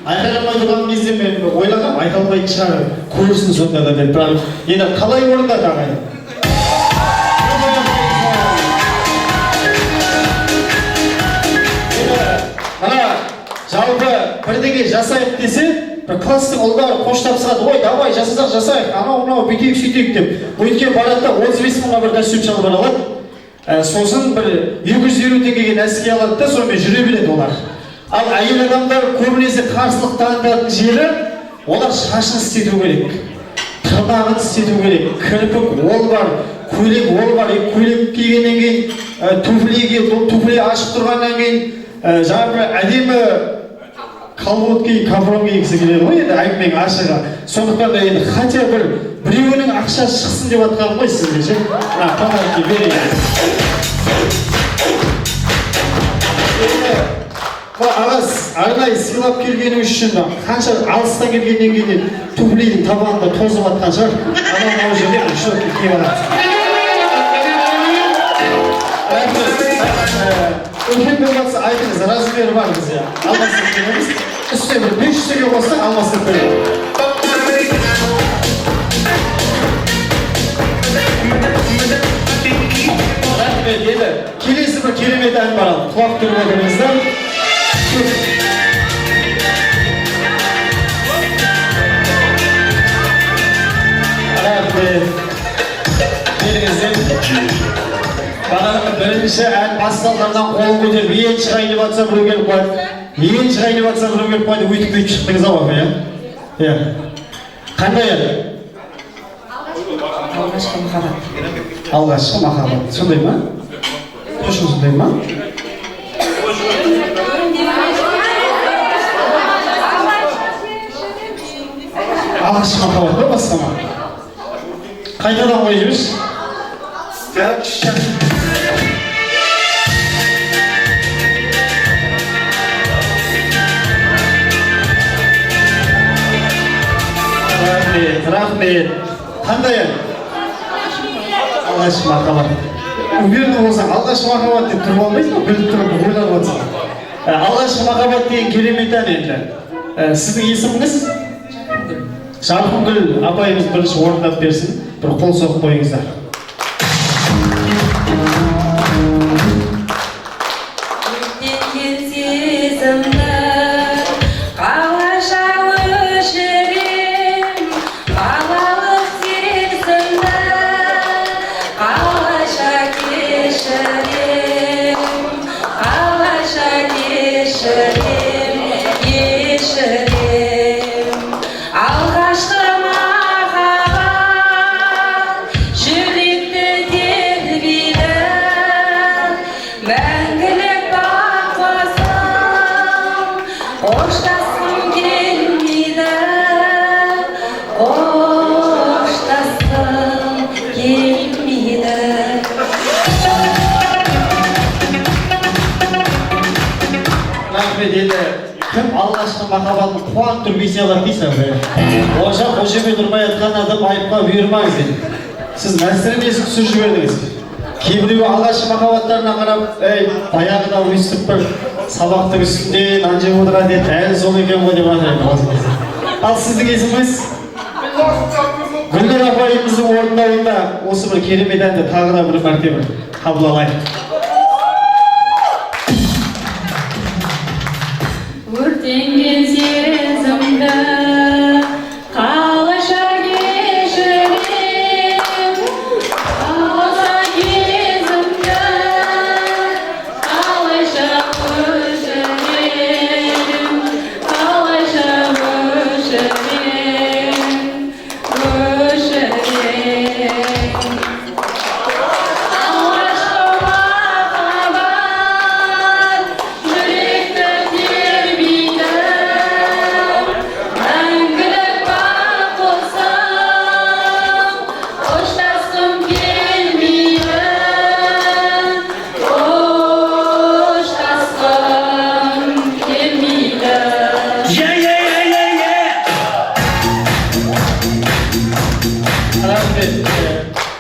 Айқайламай тұрған кезде мен ойлағам, айта алмайтын шығар, көрсін сонда да деп тұрам. Енді қалай орындады ағай? Ана, жалпы бірдеңе жасайық десе, бір класстың ұлдары қоштап сұрады, ой, давай жасайық, анау бүйтейік сөйтейік деп. Өйткен барады да 35 мыңға бір костюм шалбар алады. Сосын бір 250 теңгеге нәсіге алады да, сонымен жүре береді олар. Ал әйел адамдар көбінесе қарсылық танытатын жері, олар шашын істету керек, тырнағын істету керек, кірпік ол бар, көйлек ол бар, көйлек кигеннен кейін, туфли ашып тұрғаннан кейін, жаңағы әдемі колготки, капрон кигісі келеді ғой, енді әңгіменің ашығы. Сондықтан да енді хотя біреуінің ақша шықсын деп атқан ғой сізге ше. Подарки берейін. Ағас, арнайы сыйлап келгені үшін қанша алыстан келгеннен кейін туфлидің табанында тозып атқан шығар. Анау жерде үшілікті киіп алады. Үлкен болмаса айтыңыз, размері бар бізде. Алмасып келеміз. Үстіне бір 500 теңге қоссақ алмасып келеміз. Рахмет, енді келесі бір керемет ән бар. Құлақ түріп отырыңыздар. Бірінші ән басталғаннан қолын көтеріп, ең шығайын деп атса біреу келіп қойды. Ең шығайын деп атса біреу келіп қойды, өйтіп шықтыңыз ау апа, иә? Қандай ән? Алғашқы махаббат. Алғашқы махаббат. Сондай ма? Точно сондай ма? Алғашқы махаббат па басқа ма? Қайтадан қойып жүрсіз? Рахмет. Қандай ән? Алғашқы махаббат. Уверенный болсаң, алғашқы махаббат деп тұрып алмайсың ба? Біліп тұрып ойлап отырсың. Алғашқы махаббат деген керемет ән енді. Сіздің есіміңіз? Жарқынгүл апайымыз бірінші орындап берсін. Bir қол соғып қойыңыздар. Кім алғашқы махаббатын қуанып тұрып есе алады дейсің бе? Ол жерде тұрмай жатқан адам айыпқа бұйырмаңыз дейді. Сіз мәселені есік түсіріп жібердіңіз. Кейбіреуі алғашқы махаббаттарына қарап, баяғыда өйстіп бір сабақтың үстінде нан жеп отырған деді, әлі сол екен ғой деп айтады. Ал сіздің есіміңіз? Гүлнұр апайымыздың орындауында осы бір керемет әнді тағы да бір мәрте қабыл алайық. Өртенген сезімді қалайша кешірем, қалса кезімді қалайша өшірем, қалайша өшірем.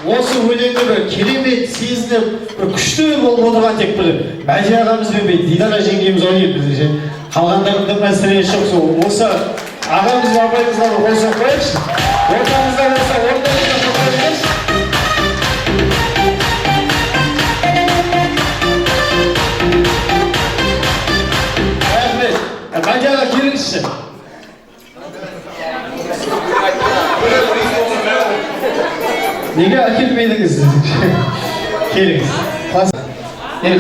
Осы өлеңді бір керемет сезініп, бір күшті болып отырған тек бір Мәди ағамыз бен Дидара жеңгеміз ойнайды біздіңше. Қалғандарында мәселе жоқ. Осы ағамыз бен апайымызға бір қол соғып қояйықшы. Ортамызда болса, ортамызда соға берейікші. Рахмет. Мәди аға келіңізші. Неге әкелмедіңіз? Келіңіз.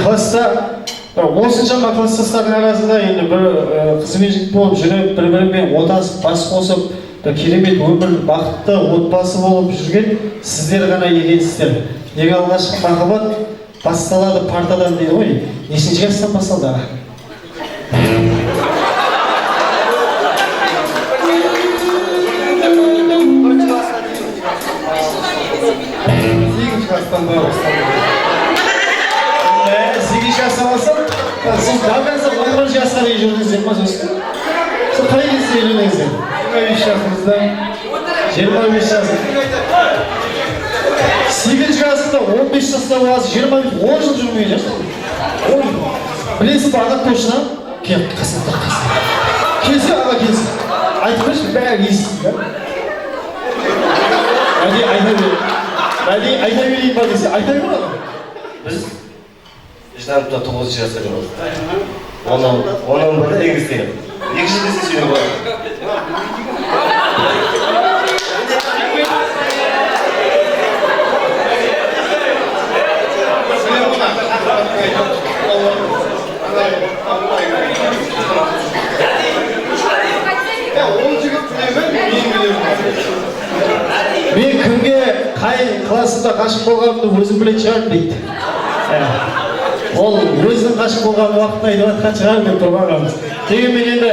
Класста, осыншама класстастардың арасында енді бір қызбен жігіт болып жүріп, бір-бірімен отасып, бас қосып, керемет өмір, бақытты отбасы болып жүрген сіздер ғана екенсіздер. Неге алғашқы махаббат басталады партадан дейді ғой. Нешінші жастан басталды аға? Сегіз жастан бастап, сіз дағдарса 11 жасқа дейін жүрдіңіздер ма сосын? Сіз қай кезде үйлендіңіздер? 25 жасыңызда. 25 жасыңызда. 8 жасында, 15 жасында болғасы, 10 жыл жүрмеген жасың. Білесің ба, ағат точно? Кел, қасына тұр, қасына. Келсе, аға келсін. Айтып берші, бәрі естісін, да? Мәди айта берейін ба десе, айта бер аға. Біз Жданымда 9 жасқа жүрміз. Оның бірі егістеген. Екінші десе сүйген болады. Мен кімге қай классында қашық болғанымды өзім білетін шығармын дейді. Ол өзінің қашық болған уақытын айтып жатқан шығар деп тұрмағанбыз. Дегенмен енді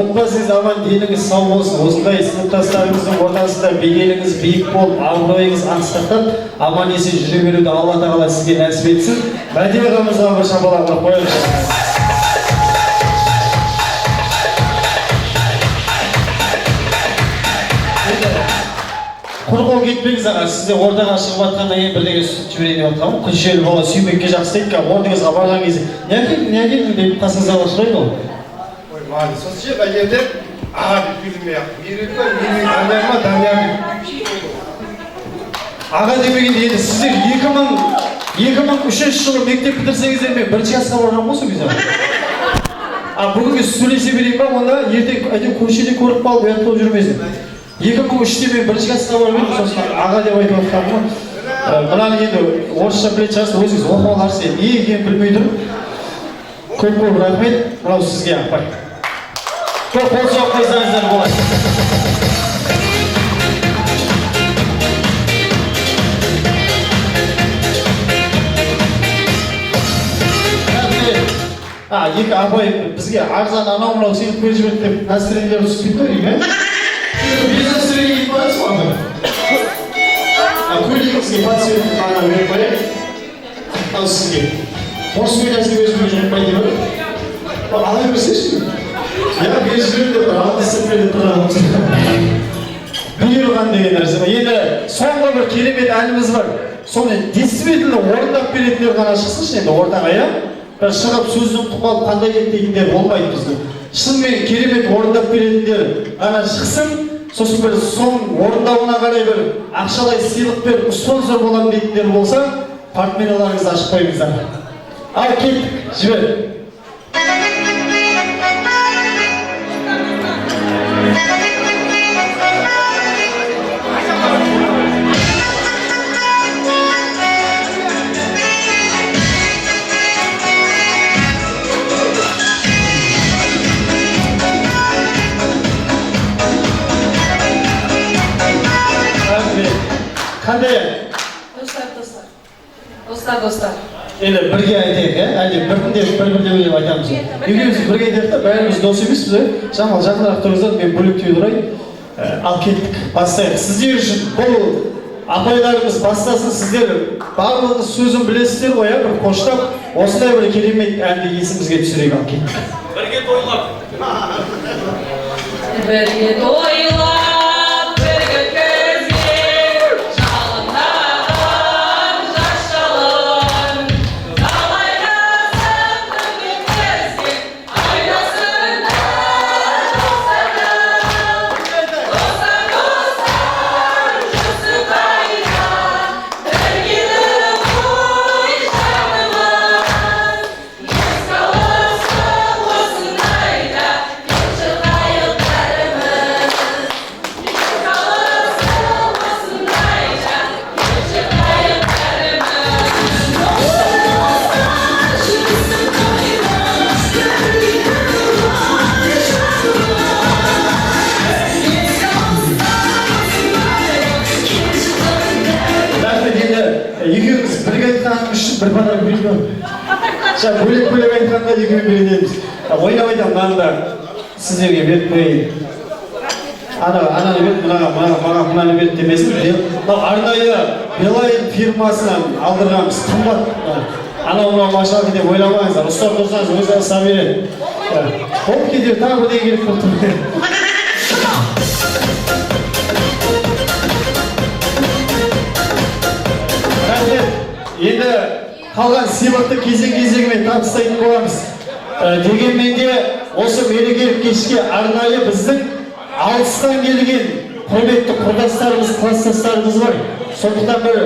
отбасыңыз аман, деніңіз сау болсын. Осындай сыныптастарыңыздың ортасында беделіңіз биік болып, абыройыңыз асқақтап, аман есен жүре беруді Алла тағала сізге нәсіп етсін. Мәди ағамызға бір шапалақ қояйықшы. Құрғол кетпеңіз аға, сізде ортаға шығып жатқаннан кейін бірдеңе жіберейін деп жатқанмын. Күншел бала сүймекке жақсы дейді, орныңызға барған кезде не әкелдің деп қасыңыздағы сұрайды ол. Ой, маған сосын ше, бәлемде Ağa bilmeye менің ағайыма Данияр. Аға демегенде енді сіздер 2003 жылы мектеп бітірсеңіздер мен бірінші классқа барғанмын ғой сол кезде. Бүгінгі сөйлесе берейін ба, онда ертең әйтеуір көшеде көріп қалып ұят болып жүрмесін. 2003-те мен бірінші классқа барып едім, сосын аға деп айтып отырғаным ғой. Мынаны енді орысша білетін шығарсыз, өзіңіз оқып аларсыз, не екенін білмей тұрып. Көп рахмет, мынау сізге апай. Көп қол соғып қойсаңыздар болады. Екі апай бізге арзан анау мынау сыйлық беріп жіберді деп настроениелер түсіп кетті ғой деймін, иә? Бизнес сүрегі кетіп барасыз ғой апай. Көлігіңізге подсветка ғана беріп қояйық. Ал сізге. Орыс ойнасың өзіме жұқпай деп еді. Ала берсеші? Я беріп жіберді деп тұр, ал дисциплина тұрғанымыз. Бұйырған деген нәрсе. Енді соңғы бір керемет әніміз бар. Соны действительно орындап беретіндер ғана шықсыншы енді ортаға, иә? Шығып сөздің тұқалып қандай еттегендер болмайды бізге. Шынымен керемет орындап беретіндер ғана шықсын, сосын бір соның орындауына қарай бір ақшалай сыйлық беріп спонсор боламын дейтіндер болса, портмонияларыңызды ашып қойыңыздар. Ал кеттік, жібер. Қандай? Достар. Енді бірге айтайық, иә? Әлде біртіндеп бір-бірдеп айтамыз. Екеуміз бірге айтайық та, бәріміз дос емеспіз, иә? Жамал, жақынырақ тұрыңыздар, мен бөлектей тұрайын. Ал кеттік, бастайық. Сіздер үшін бұл апайларымыз бастасын, сіздер барлығыңыз сөзін білесіздер ғой, иә? Бір қоштап, осындай бір керемет әнді есімізге түсірейік, ал кеттік. Бірге тойлап. Бірге тойлап. бір подарок берген. Бөлек айтқанда екеуін бередеміз. Ойнап айтамын, мынаны да сіздерге беріп қояйын. Ананы беріп, маған мынаны беріп демесін. Арнайы Билайн фирмасынан алдырғанбыз, қымбат. Анау машинаны деп ойламаңыздар, ұстап тұрсаңыз өзі аса береді. Ол кезде тағы бірдеңе керек болып тұр. Енді қалған сыйлықты кезең-кезеңімен табыстайтын боламыз. Дегенмен де осы мерекелік кешке арнайы біздің алыстан келген құрметті құрдастарымыз, класстастарымыз бар. Сондықтан бір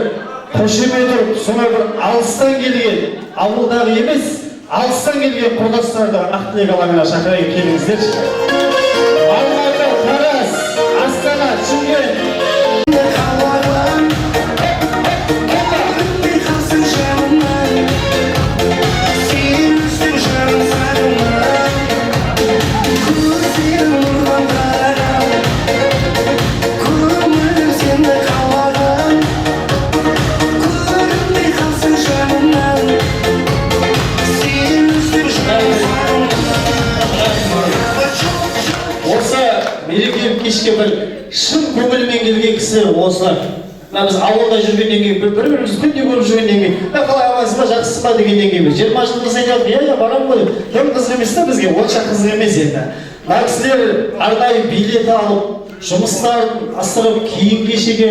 қошемет ұрып, сондай бір алыстан келген, ауылдағы емес, алыстан келген құрдастарды Ақтілек алаңына шақырайық, келіңіздер. Алматы, Тараз, Астана, Шымкент. Кешке бір шын көңілмен келген кісілер осылар. Біз ауылда жүргеннен кейін, бір-біріміз күнде көріп жүргеннен кейін, қалай амансыз ба, жақсысыз ба дегеннен кейін, 20 жыл қыз айтады, иә, барам ғой. Тым қызық емес та бізге, онша қызық емес енді. Мына кісілер арнайы билет алып, жұмыстарын асырып, киім кешегі,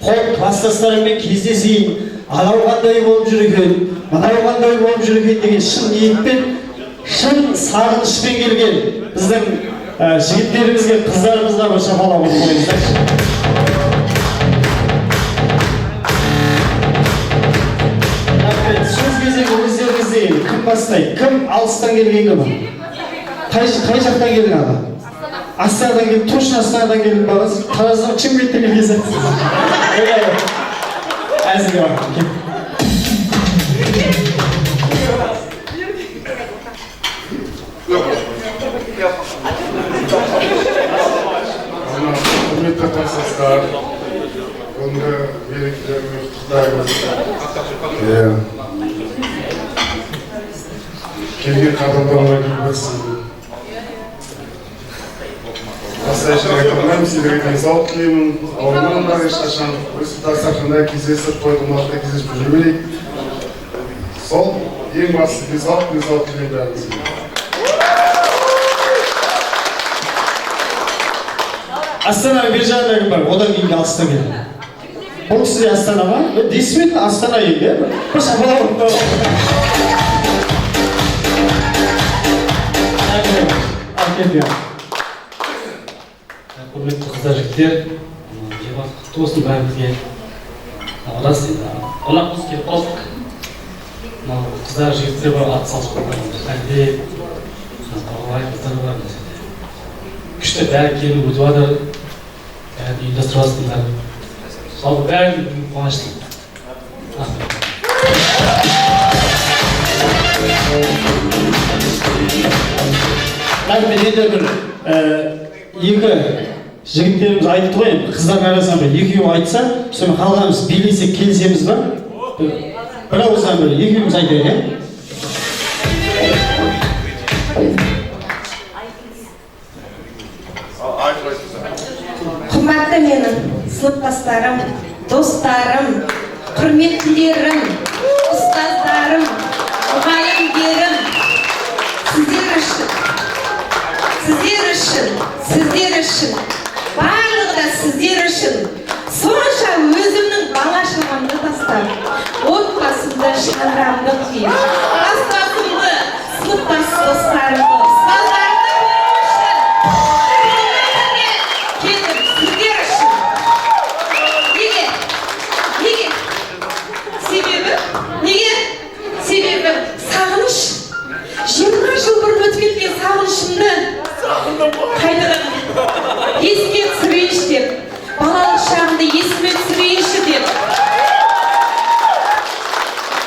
класстастарымен кездесейін, анау қандай болып жүр екен, мынау қандай болып жүр екен деген шын ниетпен, шын сағынышпен келген біздің Жігіттерімізге, қыздарымызға бір шапалақ ұрып қойыңыздаршы. Сөз кезегі өздеріңізде енді. Кім бастайды? Кім алыстан келген кім? Қай жақтан келдің аға? Астанадан келдің, точно Астанадан келдің бе? Тараздан Шымкенттен келгенсіз. Әзілге бар. Құрметті кластастар, бүгінгі мерекелеріңіз құттықтаймыз. Келген қадамдарына келбесін. Осылайша айтылмаймын, сіздерге денсаулық тілеймін. Ауырман бар ешқашан осы дастарханда кездесіп, той томалақта кездесіп жүрмейік. Сол ең бастысы денсаулық тілеймін бәріңізге. Астанаға бер жағында кім бар? Одан кейінгі алыстан келді. Бұл сізде Астана ма? Действительно Астана егі, бір шапалақ ұрып қойып. Құрметті қыздар, жігіттер, құтты болсын бәрімізге. Рас, қонақпыз келіп қалдық. Қыздар, жігіттер бар, ат салып қойған. Әлде балалай қыздар бар. Күшті бәрі келіп өтіп жатыр. Бәрі ұйымдастырып жатсыңдар. Жалпы бәрі қуаныштымын. Мен енді бір екі жігіттеріміз айтты ғой, қыздардың арасынан бір екеуі айтса, соны қалғанымыз билесек келісеміз ба? Бір ауыздан бір екеуіміз айтайық, иә? Қымбатты менің сыныптастарым, достарым, құрметтілерім, ұстаздарым, мұғалімдерім, сіздер үшін, барлығы да сіздер үшін, сонша өзімнің бала шағамды тастап, отбасымды, шаңырағымды қиып, кластасымды, сыныптас достарымды, ұстаздарымды келдім сіздер үшін. Себебі сағыныш. 20 жыл бұрын өтіп кеткен сағынышымды қайтадан еске түсірейінші деп, балалық шағымды есіме түсірейінші деп,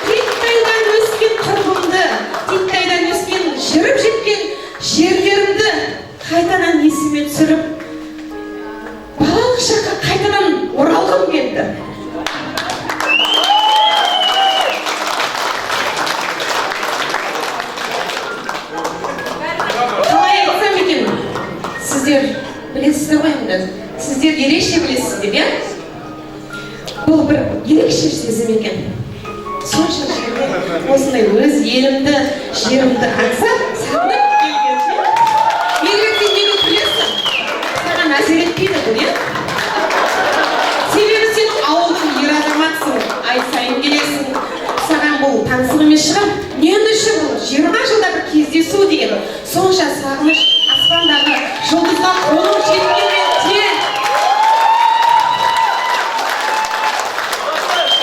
титтайдан өскен құрбымды, титтайдан өскен жүріп жеткен жерлерімді қайтадан есіме түсіріп, балалық шаққа қайтадан оралғым келді. Сіздер білесіздер ғой енді, сіздер ерекше білесіздер, иә? Бұл бір ерекше сезім екен. Сонша жерде осындай өз елімді, жерімді аңсап, сағынып келген, иә? Егер сен неге күлесің? Саған әсер етпейді бұл, иә? Себебі сен ауылдың ер азаматсың, ай сайын келесің. Саған бұл таңсық емес шығар. Не үшін бұл 20 жылда бір кездесу деген сонша сағыныш, аспандағы жұлдызға қолым жеткенмен тең.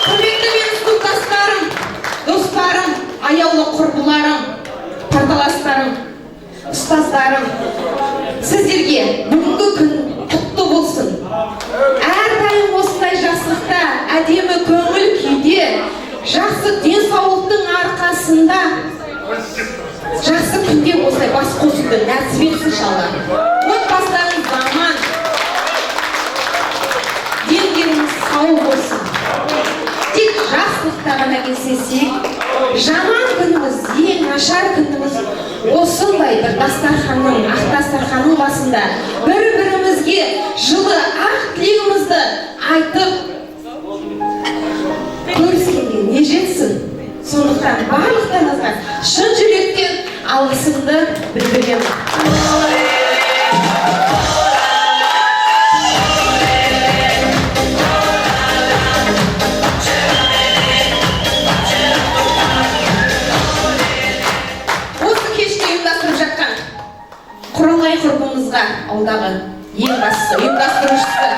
Құрметті менің сыныптастарым, достарым, аяулы құрбыларым, парталастарым, ұстаздарым, сіздерге бүгінгі күн құтты болсын. Әрдайым осындай жақсылықта, әдемі көңіл күйде, жақсы денсаулықтың арқасында жақсы күнде осылай бас қосуды нәсіп етсін иншалла. Отбасыларыңыз аман, дендеріңіз сау болсын. Тек жақсылықта ғана кездесек, жаман күніміз, ең нашар күніміз осындай бір дастарханның, ақ дастарханның басында бір-бірімізге жылы ақ тілегімізді айтып көріскенге не жетсін? Сондықтан барлықтарыңызға шын жүректен алғысымды білдіремін. Осы кеште ұйымдастырып жатқан құралай құрбымызға, алдағы ең бастысы, ұйымдастырушысы,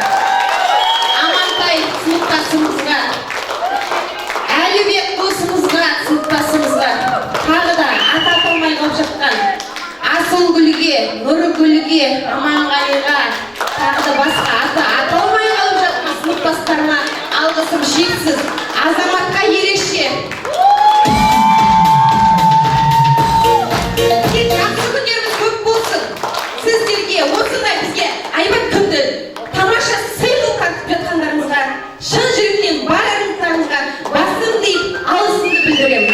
Амантай сыныптасымызға, Әлібек досымызға, сыныптасымызға, тағы да аты аталмай қалып жатқан Асылгүлге, Нұргүлге, Аманғалиға, тағы да басқа аты аталмай қалып жатқан сыныптастарыма алғысым шексіз. Азаматқа ерекше. Жақсы күндеріміз көп болсын. Сіздерге осындай бізге айбат күнді тамаша сыйлық тартып жатқандарыңызға, шын жүректен барлықтарыңызға басым дейіп алғысымды білдіремін.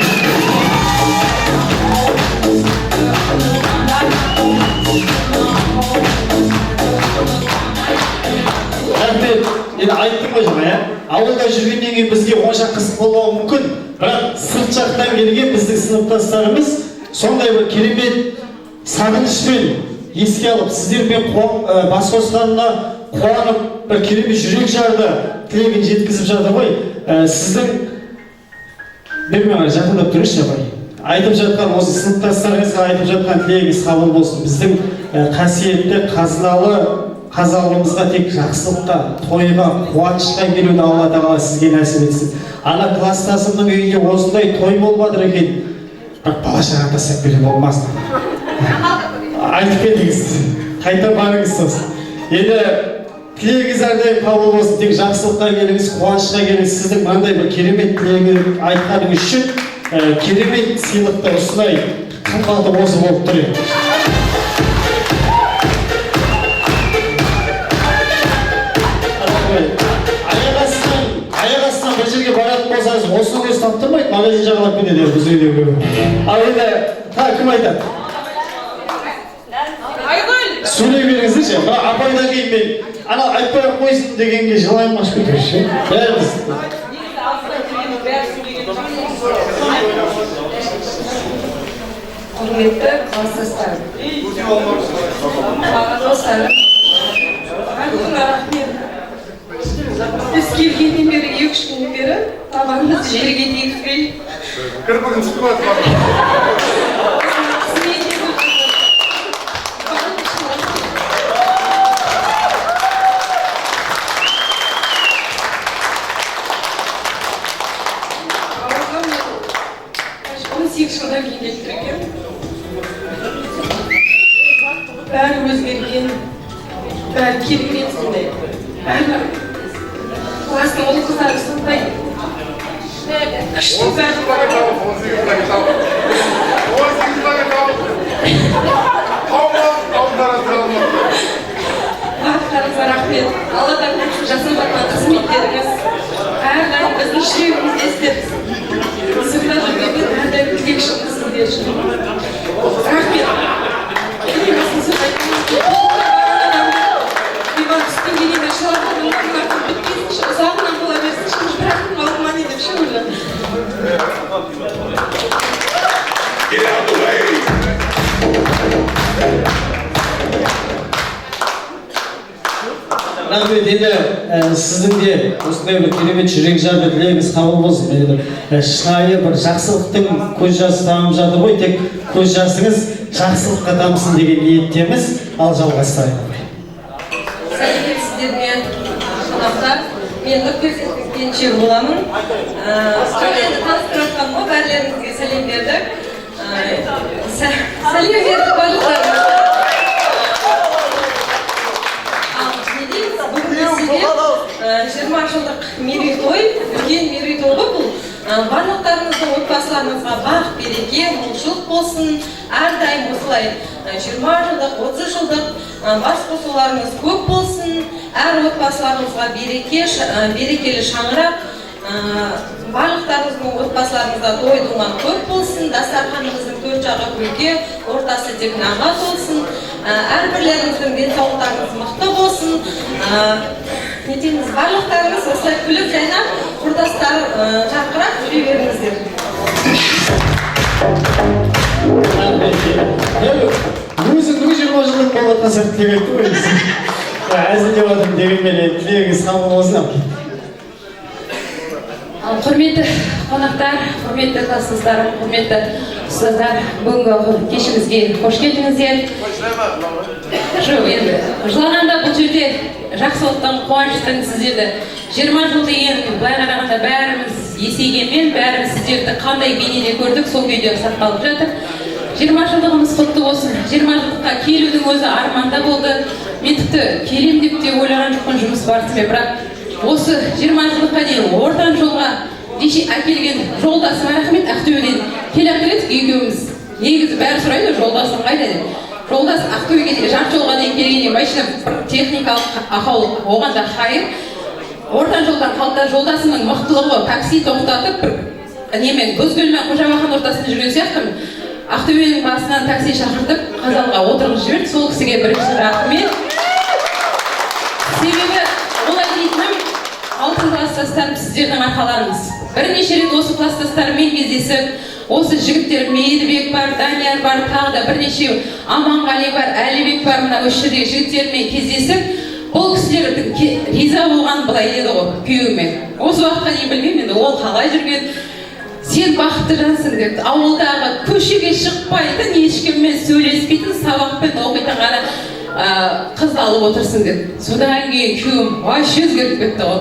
Рахмет. Енді айттым ғой жаңа, иә? Ауылда жүргеннен кейін бізге онша қызық болмауы мүмкін, бірақ сырт жақтан келген біздің сыныптастарымыз сондай бір керемет сағынышпен еске алып, сіздермен бас қосқанына қуанып, бір керемет жүрек жарды тілегін жеткізіп жатыр ғой. Сіздің бермен жақындап тұрыңызшы абай. Айтып жатқан осы сыныптастарыңызға айтып жатқан тілегіңіз қабыл болсын. Біздің қасиетті қазалымызға тек жақсылыққа, тойға, қуанышқа келуді Алла тағала сізге нәсіп етсін. Ана кластасымның үйінде осындай той болмады екен, бірақ бала шаға тастап келе болмасын. Айтып кетіңіз, қайта барыңыз сосын. Енді тілегіңіз әрдайым қабыл болсын, тек жақсылыққа келіңіз, қуанышқа келіңіз. Сіздің мынандай бір керемет тілегіңізді айтқаныңыз үшін керемет сыйлықты ұсынай қымбаты осы болып тұр. Аяқ астынан бір жерге баратын болсаңыз, осыны көз таптырмайды, магазин жағалап кетеді біз үйдегі. Ал енді, кім айтады? Сөйлей беріңіздерші, бірақ апайдан кейін мен ана айтпай-ақ қойсын дегенге жылайым ашып кетіңізші. Бәріміз. Құрметті кластастарым, аға достарым, айтуға рахмет. Біз келгеннен бері, 2-3 күннен бері табанымыз жерге тигізбей. Кірпігін сұқпады бар. Бәрі өзгерген, бәрі керемет сондай. Кластың ол қыздары сондай. Күшті бәрі Бақыттарыңызға рахмет. Алладан жасап жатқан қызметтеріңіз әрдайым біздің жүрегімізде істеп. Сыртта жүргенмен әрдайым тілекшіміз сіздер үшін. Рахмет. Рахмет, енді сіздің де осындай бір керемет жүрек жарды тілегіңіз қабыл болсын. Шынайы бір жақсылықтың көз жасы тамып жатыр ғой, тек көз жасыңыз жақсылыққа тамсын деген ниеттеміз, ал жалғастырайық. Сәлеметсіздер мен қонақтар, мен Нұрперзент Кеншер боламын. Енді таныстырып жатқан ғой, бәрілеріңізге сәлем бердік. Сәлем бердік барлықтарыңызға. Бүгін 20 жылдық мерейтой, үлкен мерейтой бұл. Барлықтарыңыздың отбасыларыңызға бақ, береке, молшылық болсын. Әрдайым осылай 20 жылдық, 30 жылдық бас қосуларыңыз көп болсын. Әр отбасыларыңызға берекелі шаңырақ. Барлықтарыңыздың отбасыларыңызда той-думан көп болсын. Дастарханыңыздың төрт жағы гүлге, ортасы тек нанға толсын. Әрбірлеріңіздің денсаулықтарыңыз мықты болсын. Нетеміз барлықтарыңыз осылай күліп жайнап, құрдастар жарқырап жүре беріңіздер. Өзің 20 жылдық болатын сәт тілек айтты ғой. Әзілдеп отырмын дегенмен тілегіңіз қабыл болсын. Құрметті қонақтар, құрметті кластастарым, құрметті ұстаздар, бүгінгі кешімізге қош келдіңіздер. Жоқ, енді жылағанда бұл жерде жақсылықтың, қуаныштың сіздерді 20 жыл деген былай қарағанда бәріміз есейгенмен бәріміз сіздерді қандай бейнеде көрдік, сол күйде сақталып жатыр. 20 жылдығымыз құтты болсын. 20 жылдыққа келудің өзі арманда болды. Мен тіпті келем деп те ойлаған жоқпын жұмыс барысымен, бірақ осы 20 жылдыққа дейін ортан жолға әкелген жолдасыма рахмет. Ақтөбеден келіп келедік екеуміз. Негізі бәрі сұрайды, жолдасың қайда деп. Жолдас Ақтөбеге жарты жолға дейін келгенде машина техникалық ақау, оған да хайыр. Ортан жолдан қалды, жолдасымның мықтылығы такси тоқтатып, немен Бозгүл-мен Қожабақан ортасында жүрген сияқтымын. Ақтөбенің басынан такси шақыртып, Қазалға отырғызып жіберді. Сол кісіге бірінші рахмет. Себебі олай дейтінім, алтын класстастарым сіздердің арқаларыңыз. Бірнеше рет осы класстастарыммен кездесіп, осы жігіттер Мейдібек бар, Данияр бар, тағы да бірнеше Аманғали бар, Әлібек бар, мына осы жердегі жігіттермен кездесіп, ол кісілердің риза болған былай деді ғой күйеуіме. Осы уақытқа дейін білмеймін, енді ол қалай жүрген. Сен бақытты жансың деп, ауылдағы көшеге шықпайтын, ешкіммен сөйлеспейтін, сабақпен оқитын ғана қыз алып отырсың деп. Содан кейін күйеуім вообще өзгеріп кетті ғой.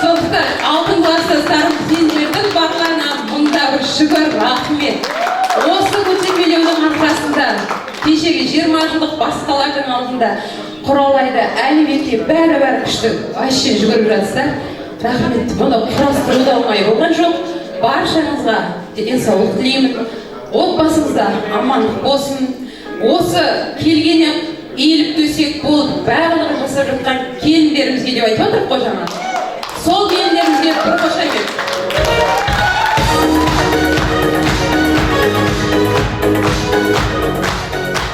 Сондықтан алтын класстастарым, сендердің барлығына мыңда бір шүкір, рахмет. Осы көтермелеудің арқасында кешегі 20 жылдық басқалардың алдында Құралайды, Әлібекке бәрі күшті вообще жүгіріп жатсыздар. Рахмет. Мұны құрастыруда оңай болған жоқ. Баршаңызға денсаулық тілеймін. Отбасыңызда амандық болсын. Осы келгенде иіліп төсек болып барлығын жасап жатқан келіндерімізге деп айтып отырып қой жаңа. Сол келіндерімізге бір қошемет.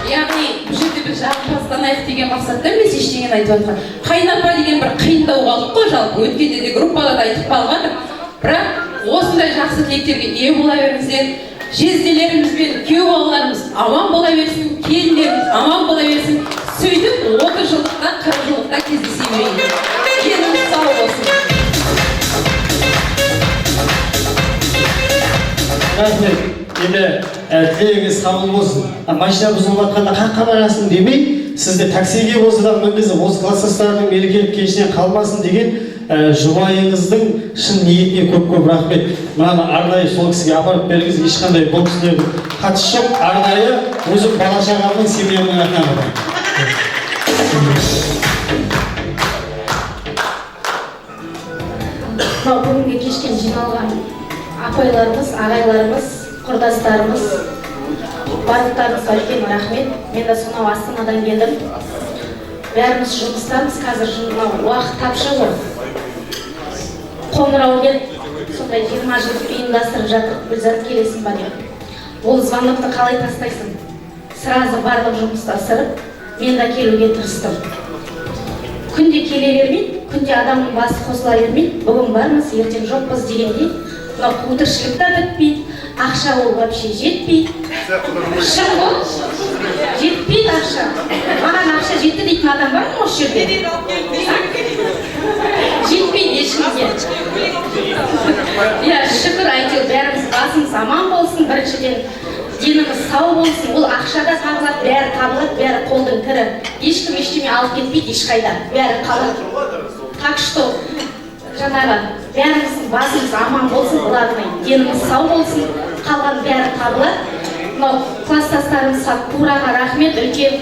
Яғни бұл жерде біз жағымпазданайық деген мақсатта емес ештеңені айтып жатқан. Қайнапа деген бір қиындау қалдық қой жалпы. Өткенде де группада да айтып қалғанмын. Бірақ осындай жақсы тілектерге ие бола беріңіздер. Жезделеріміз бен күйеу балаларымыз аман бола берсін, келіндеріміз аман бола берсін. Сөйтіп 30 жылдықта, 40 жылдықта кездесе берейік. Деніңіз сау болсын. Рахмет. Енді тілегіңіз қабыл болсын. Машина бұзылып жатқанда қаққа барасың демей, сізді таксиге болса да мінгізіп, осы класстастардың мерекелік кешінен қалмасын деген жұбайыңыздың шын ниетіне көп рахмет. Мынаны арнайы сол кісіге апарып беріңіз. Ешқандай бұл кісілердің қатысы жоқ. Арнайы өзім бала-шағамның семьямның атынан. Бүгінгі кешкен жиналған апайларымыз, ағайларымыз, құрдастарымыз, барлықтарыңызға үлкен рахмет. Мен де сонау Астанадан келдім. Бәріміз жұмыстамыз, қазір уақыт тапшы ғой. Қоңырау келіп, сондай 20 жылдық ұйымдастырып жатыр, Гүлзат келесің ба деп. Ол звонокты қалай тастайсың? Сразу барлық жұмыстастырып, мен де келуге тырыстым. Күнде келе бермейді, күнде адамның басы қосыла бермейді. Бүгін бармыз, ертең жоқпыз дегенде, мынау қудыршылық та бітпейді, ақша ол вообще жетпейді. Шын ғой, жетпейді ақша. Маған ақша жетті дейтін адам бар ма осы жерде? Жетпейді ешкімге. Иә, шүкір әйтеуір бәріміз басымыз аман болсын, біріншіден деніміз сау болсын. Ол ақшада табылады, бәрі табылады, бәрі қолдың кірі. Ешкім ештеме алып кетпейді ешқайда, бәрі қалады. Так что жаңағы бәріміздің басымыз аман болсын, главное деніміз сау болсын, қалған бәрі табылады. Мынау класстастарымызға тураға рахмет, үлкен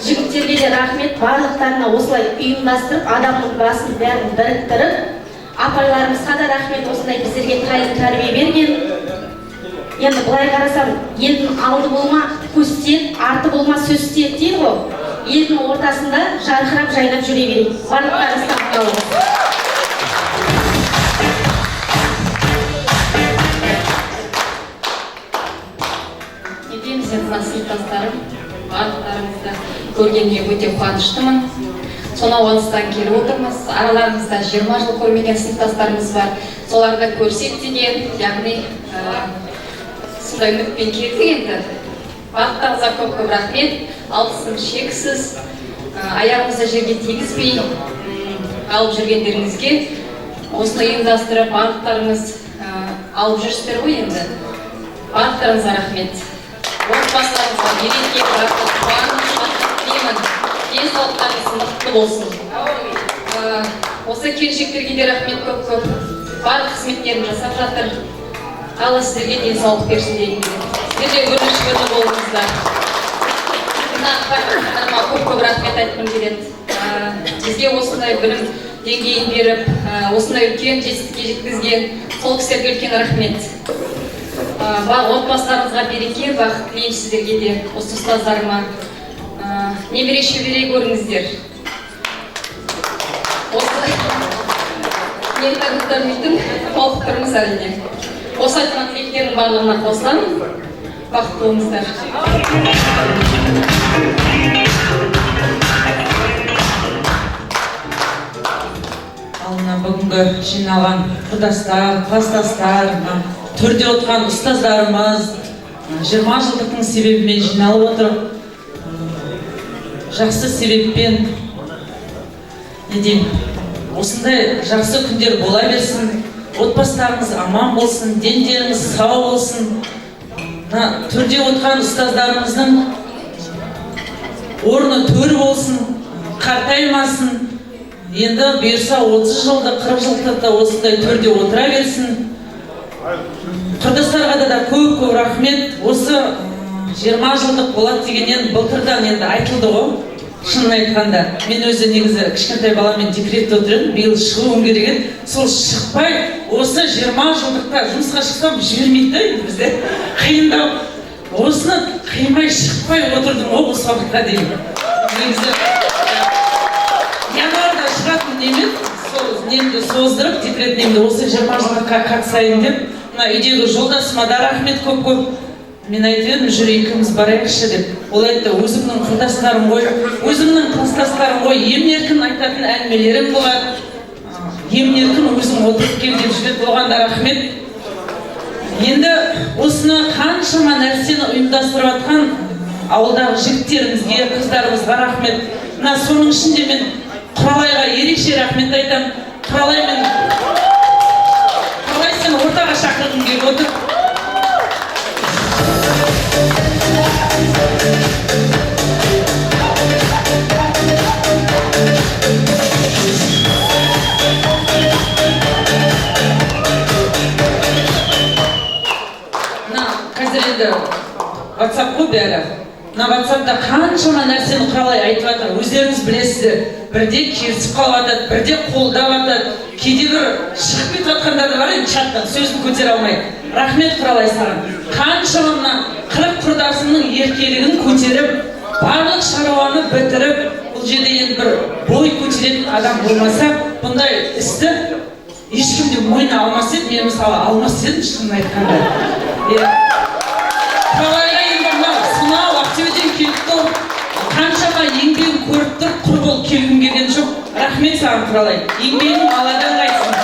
жігіттерге де рахмет, барлықтарына осылай ұйымдастырып, адамның басын бәрін біріктіріп, апайларымызға да рахмет, осындай біздерге тәрбие берген. Енді былай қарасам, елдің алды болма көз тиеді, арты болма сөз тиеді дейді ғой. Елдің ортасында жарқырап жайнап жүре берейік. Барлықтарыңыз сау болыңыз. Сыныптастарым, барлықтарыңызды көргенге өте қуаныштымын. Сонау алыстан келіп отырмыз. Араларымызда 20 жыл көрмеген сыныптастарымыз бар. Соларды көрсек деген, яғни сондай үмітпен келдік енді. Барлықтарыңызға көп рахмет. Алғысым шексіз. Аяғымызды жерге тигізбей алып жүргендеріңізге, осыны ұйымдастырып барлықтарыңыз алып жүрсіздер ғой енді. Барлықтарыңызға рахмет. отбасыларыңызға береке, бақыт, қуаныш, шаттық тілеймін. Денсаулықтарыңыз мықты болсын. Осы келіншектерге де рахмет көп. Барлық қызметтерін жасап жатыр. Алла сіздерге денсаулық берсін деймін. Сіздер де өрнекші болыңыздар. Көп рахмет айтқым келеді. Бізге осындай білім деңгейін беріп, осындай үлкен жетістікке жеткізген сол кісілерге үлкен рахмет. Отбасыларыңызға береке, бақыт тілеймін сіздерге де, осы ұстаздарыма. Немере шөбере көріңіздер. Осы мен тағыттарымыздың толықтырыңыз әрине. Осы айтқан тілектердің барлығына қосыламын. Бақытты болыңыздар. Алдына бүгінгі жиналған құрдастар, кластастар, төрде отырған ұстаздарымыз 20 жылдықтың себебімен жиналып отыр. Жақсы себеппен осындай жақсы күндер бола берсін, отбасыларыңыз аман болсын, дендеріңіз сау болсын. Төрде отырған ұстаздарымыздың орны төр болсын, қартаймасын. Енді бұйырса 30 жылда, 40 жылда осындай төрде отыра берсін. Құрдастарға да көп рахмет. Осы 20 жылдық болады дегеннен былтырдан енді айтылды ғой. Шынын айтқанда, мен өзі негізі кішкентай баламен декретте отырдым, биыл шығуым керек еді. Сол шықпай, осы 20 жылдықта жұмысқа шықсам жібермейді бізде. Қиындау. Осыны қимай шықпай отырдым осы уақытқа дейін. Негізі январда шығатын немен, сол немді создырып, декрет немді осы 20 жылдыққа қатысайын деп, үйдегі жолдасыма да рахмет көп. Мен айтып едім, жүр екеуміз барайықшы деп. Ол айтты, өзімнің құрдастарым ғой, өзімнің кластастарым ғой, емін-еркін айтатын әңгімелерім болады. Емін-еркін өзім отырып кел деп жүреді, оған да рахмет. Енді осыны қаншама нәрсені ұйымдастырып жатқан ауылдағы жігіттерімізге, қыздарымызға рахмет. Соның ішінде мен Құралайға ерекше рахмет айтам. Құралай сені ортаға шақырғым келіп отыр. Қазір енді WhatsApp қой бәрі. WhatsApp'та қаншама нәрсені Құралай айтып жатыр. Өздеріңіз білесіздер. Бірде керісіп қалып жатады, бірде қолдап жатады. Кейде бір шығып кетіп жатқандары бар еді чаттан, сөзін көтере алмай. Рахмет Құралай саған. Қаншама 40 құрдасының еркелігін көтеріп, барлық шаруаны бітіріп, бұл жерде енді бір бой көтеретін адам болмаса, бұндай істі ешкім де мойнына алмас еді, мен мысалы алмас едім шынын айтқанда. Құралайға енді сонау Ақтөбеден келіп тұр, қаншама еңбегін көріп тұр, құр болып келгім келген жоқ. Рахмет саған Құралай, еңбегің алладан қайтсын.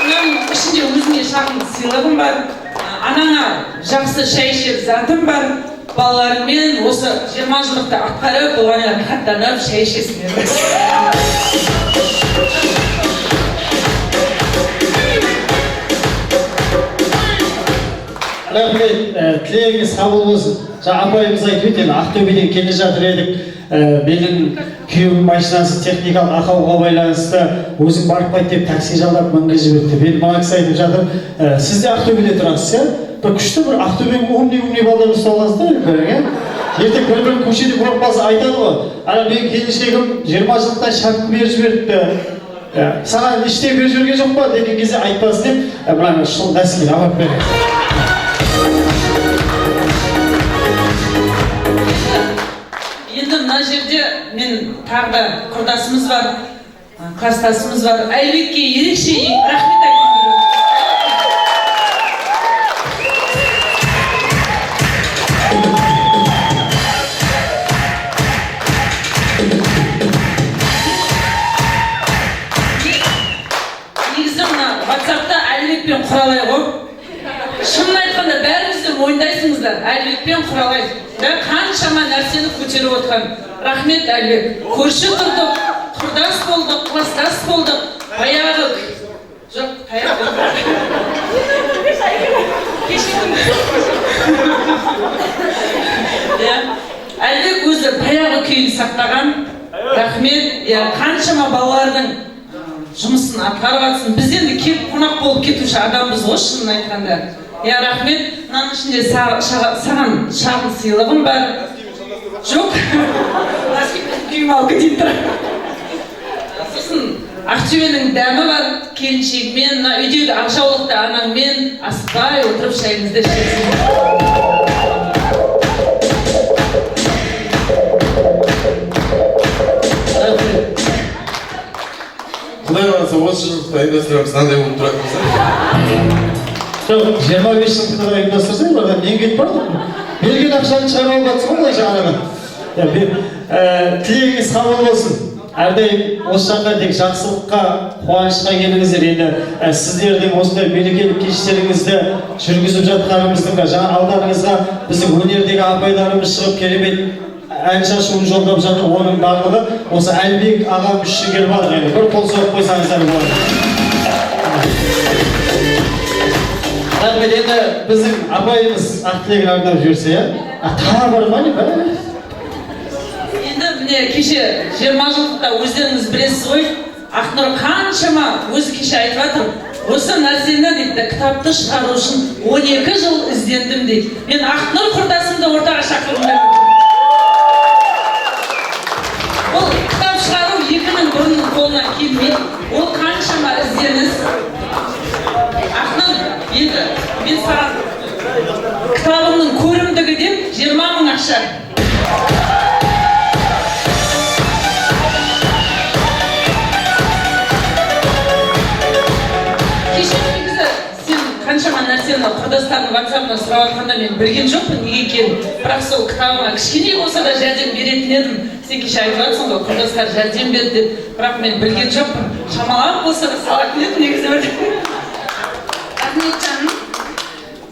Оның ішінде өзіңе шағын сыйлығым бар, анаңа жақсы шай ішер затым бар, балаларыңмен осы 20 жылдықта атқарып, оған қаттанып шай ішесіңдер. Рахмет, тілегіңіз қабыл болсын. Апайымыз айтып еді, Ақтөбеден келе жатыр едік. Менің күйеуім машинасы техникалық ақауға байланысты өзің барып қайт деп такси жалдап мінгізіп жіберді. Мен маған кісі айтып жатыр, сіз де Ақтөбеде тұрасыз, иә? Бір күшті бір Ақтөбенің умный балдар ұстап аласыздар, ертең бір-бірін көшеде көріп қалса айтады ғой. Ана менің келіншегім 20 жылдықта шартты беріп жіберіпті. Саған ештеңе беріп жіберген жоқ па деген кезде айтпасын деп, мына шыл нәсілге алып береді. Енді мына жерде мен тағы да құрдасымыз бар, кластасымыз бар. Әлбекке ерекше рахмет айтқым келеді. Негізі мына WhatsApp'та Әлбек пен Құралай ғой. Шынын айтқанда бәріңізді мойындайсыңыздар, Әлбек пен Құралай. Қаншама нәрсені көтеріп отқан. Рахмет Әлбек. Көрші тұрдық, құрдас болдық, кластас болдық. Баяғы жоқ, Әлбек өзі баяғы күйін сақтаған. Рахмет. Қаншама балалардың жұмысын атқарып жатсын. Біз енді келіп қонақ болып кетуші адамбыз ғой, шынын айтқанда. Рахмет. Мынаның ішінде саған шағын сыйлығым бар. Жоқ. Күйім алғы дейін тұр. Сосын Ақтөбенің дәмі бар. Келіншегімен, үйдегі ақжаулықты анаңмен асықпай отырып шайыңызды ішесің. Құдай қаласа осы жылдықта ұйымдастырамыз, мынандай болып тұратын болса. Жоқ, 25 жылдықта ұйымдастырсаң, бірақ мен кетіп бардым. Берген ақшаны шығарып жатсың ғой жаңағы. Тілегіңіз қабыл болсын. Әрдайым осы жаққа тек жақсылыққа, қуанышқа келіңіздер. Енді сіздердің осындай мерекелік кештеріңізді жүргізіп жатқанымыздың жаңа алдарыңызға біздің өнердегі апайларымыз шығып керемет ән шашуын жолдап жатыр. Оның барлығы осы Әлбек ағам үшін келіп жатыр. Енді бір қол соғып қойсаңыздар болады. Рахмет. Енді біздің апайымыз ақ тілегін арнап жіберсе, тағы бар ма не? Енді міне кеше 20 жылдықта өздеріңіз білесіз ғой, Ақнұр қаншама өзі кеше айтып жатыр. Осы нәрсені дейді, кітапты шығару үшін 12 жыл іздендім дейді. Мен Ақнұр құрдасымды ортаға шақырдым. Ол кітап шығару екінің бірінің қолынан келмейді. Ол қаншама ізденіс. Ақнұр, енді мен саған кітабымның көрімдігі деп 20 мың ақша. Қаншама нәрсені құрдастардың ватсабына сұрап жатқанда мен білген жоқпын неге екенін. Бірақ сол кітабыма кішкене болса да жәрдем беретін едім. Сен кеше айтып жатсың ғой, құрдастар жәрдем берді деп. Бірақ мен білген жоқпын. Шамалап болса да салатын едім негізі. Рахмет жаным.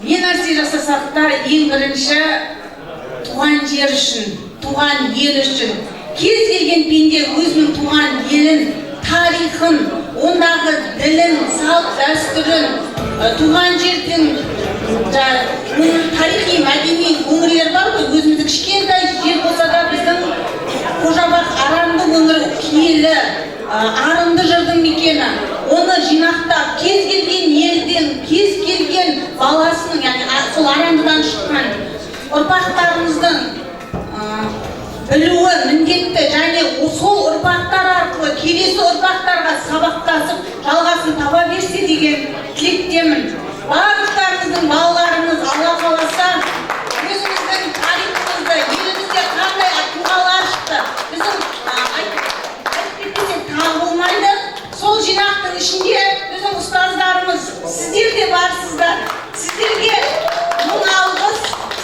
Не нәрсе жасасақтар ең бірінші туған жер үшін, туған ел үшін. Кез келген пенде өзінің туған елін, тарихын, ондағы ділін, салт дәстүрін, туған жердің тарихи мәдени өңірлер бар ғой, өзіміздің кішкентай жер болса да біздің Қожабақ Аранды өңірі киелі, арынды жырдың мекені. Оны жинақтап, кез келген елден, кез келген баласының, яғни сол Арандыдан шыққан ұрпақтарымыздың білуі міндетті, және сол ұрпақтар арқылы келесі ұрпақтарға сабақтасып жалғасын таба берсе деген тілектемін. Барлықтарыңыздың балаларыңыз Алла қаласа өзіміздің тарихымызды, елімізде қандай тұлғалар шықты, біздің айтпетпесек тағы болмайды. Сол жинақтың ішінде біздің ұстаздарымыз, сіздер де барсыздар, сіздерге мың алғыс,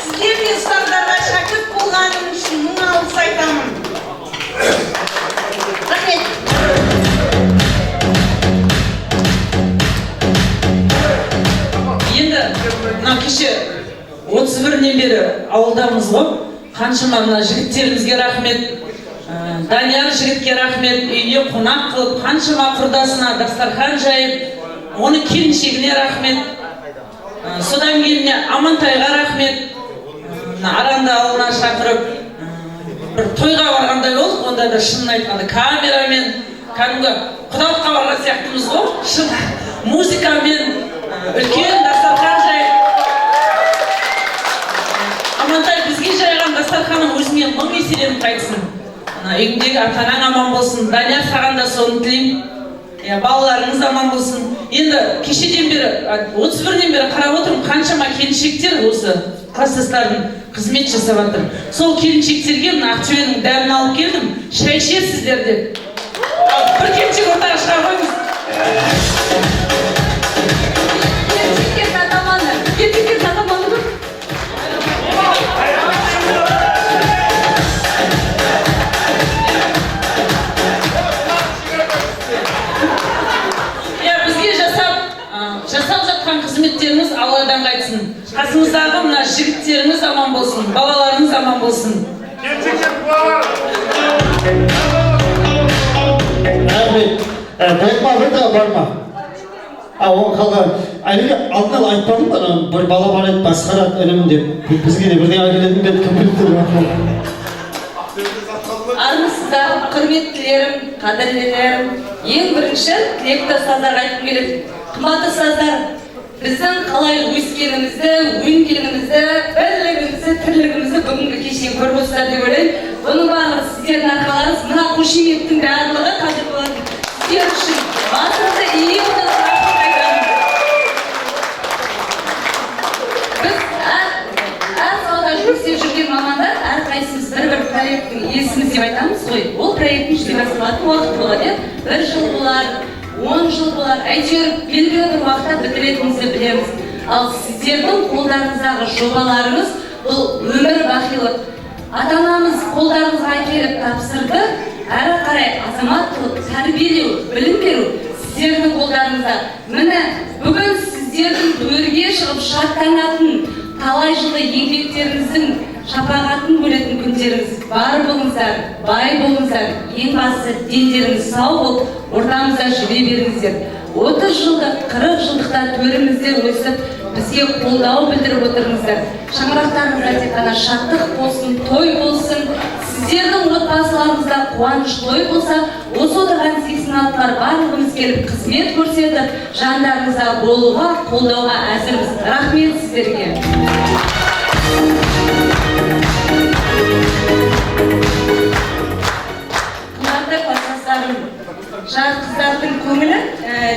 сіздер де ұстаздарға шәкірт болғаным үшін мың алғыс айтамын. Рахмет. Енді мына кеше 31-нен бері ауылдамыз ғой. Қаншама мына жігіттерімізге рахмет. Данияр жігітке рахмет. Үйіне қонақ қылып, қаншама құрдасына дастархан жайып, оны келіншегіне рахмет. Содан кейін Амантайға рахмет. Аранды ауылына шақырып, бір тойға барғандай болдық. Онда да шынын айтқанда камерамен, кәдімгі құдалыққа барған сияқтымыз ғой. Шын музыкамен үлкен дастархан жайып. Амантай бізге жайған дастарханың өзіңе мың еселеніп қайтсын. Үйіңдегі ата-анаң аман болсын. Данияр саған да соны тілеймін. Балаларыңыз аман болсын. Енді кешеден бері, 31-нен бері қарап отырмын, қаншама келіншектер осы класстастардың қызмет жасап жатыр. Сол келіншектерге Ақтөбенің дәмін алып келдім. Шай ішесіздер деп. Бір келіншек ортаға шыға қойыңыз. Келіншектер татаманы ғой. Жасап жатқан қызметтеріңіз Алладан қайтсын. Қасыңыздағы мына жігіттеріңіз аман болсын, балаларыңыз аман болсын. Рахмет. Болмады да бар ма? О қалған әлгі алдын ала айтпадым ба бір бала бар еді басқарады інім деп бізге де бірдеңе әкелетін бе еді кім білді. Армысыздар, құрметтілерім, қадірлілерім, ең бірінші тілекті саздарға айтқым келеді. Қымбатты саздар, біздің қалай өскенімізді, өңгенімізді, бірлігімізді, тірлігімізді бүгінгі кешен көріп отырсыздар деп ойлаймын. Бұның барлығы сіздердің арқаларыңыз, мына қошеметтің барлығы қазір болады. Сіздер үшін басыңызды иіп отырып рахмет айтамын. Біз әр салада жұмыс істеп жүрген мамандар әрқайсымыз бір проекттің иесіміз деп айтамыз ғой. Ол проекттің жүзеге асырылатын уақыт болады, 1 жыл болар, 10 жыл болар, әйтеуір белгілі бір уақытта бітіретінімізді білеміз. Ал сіздердің қолдарыңыздағы жобаларыңыз бұл өмір бақилық. Ата-анамыз қолдарыңызға әкеліп тапсырды, әрі қарай азаматтық тәрбиелеу, білім беру сіздердің қолдарыңызда. Міне бүгін сіздердің төрге шығып шаттанатын, талай жылғы еңбектеріңіздің шапағатын бөлетін күндеріңіз бар болыңыздар, бай болыңыздар, ең бастысы дендеріңіз сау болып, ортамызда жүре беріңіздер. 30 жылдық, 40 жылдықта төрімізде өсіп, бізге қолдау білдіріп отырыңыздар. Шаңырақтарыңызда тек қана шаттық болсын, той болсын, сіздердің отбасыларыңызда қуаныш той болса, осы отырған 86-лар барлығымыз келіп қызмет көрсетіп, жандарыңызда болуға, қолдауға әзірміз. Рахмет сіздерге. Қымбатты класстастарым, жас қыздардың көңілі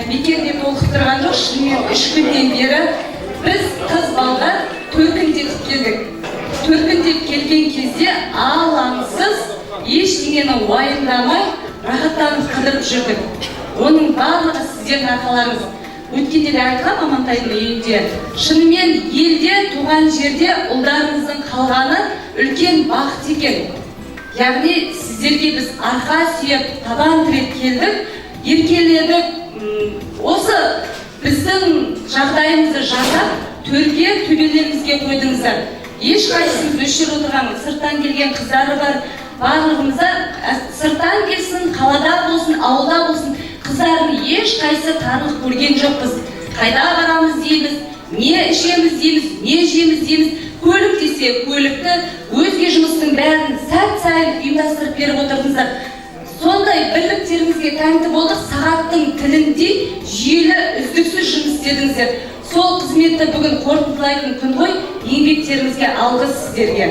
бекерде толқып тұрған жоқ. Шынымен 3 күннен бері біз қыз балалар төркіндетіп келдік. Төркіндеп келген кезде алаңсыз, ештеңені уайымдамай, рахаттанып қыдырып жүрдік. Оның барлығы сіздердің арқаларыңыз. Өткенде де айтқан Амантайдың үйінде, шынымен елде, туған жерде ұлдарыңыздың қалғаны үлкен бақыт екен. Яғни сіздерге біз арқа сүйеп, табан тіреп келдік, еркеледік. Осы біздің жағдайымызды жасап, төрге төбелерімізге қойдыңыздар. Ешқайсымыз өшір отырған сырттан келген қыздары бар. Барлығымызда сырттан келсін, қалада болсын, ауылда болсын, қыздарын ешқайсы танық көрген жоқпыз. Қайда барамыз дейміз, не ішеміз дейміз, не жеміз дейміз. Көлік десе көлікті, өзге жұмыстың бәрін сәт сайын ұйымдастырып беріп отырдыңыздар. Сондай бірліктеріңізге тәнті болдық, сағаттың тіліндей жүйелі үздіксіз жұмыс істедіңіздер. Сол қызметті бүгін қорытындылайтын күн ғой, еңбектеріңізге алғыс сіздерге.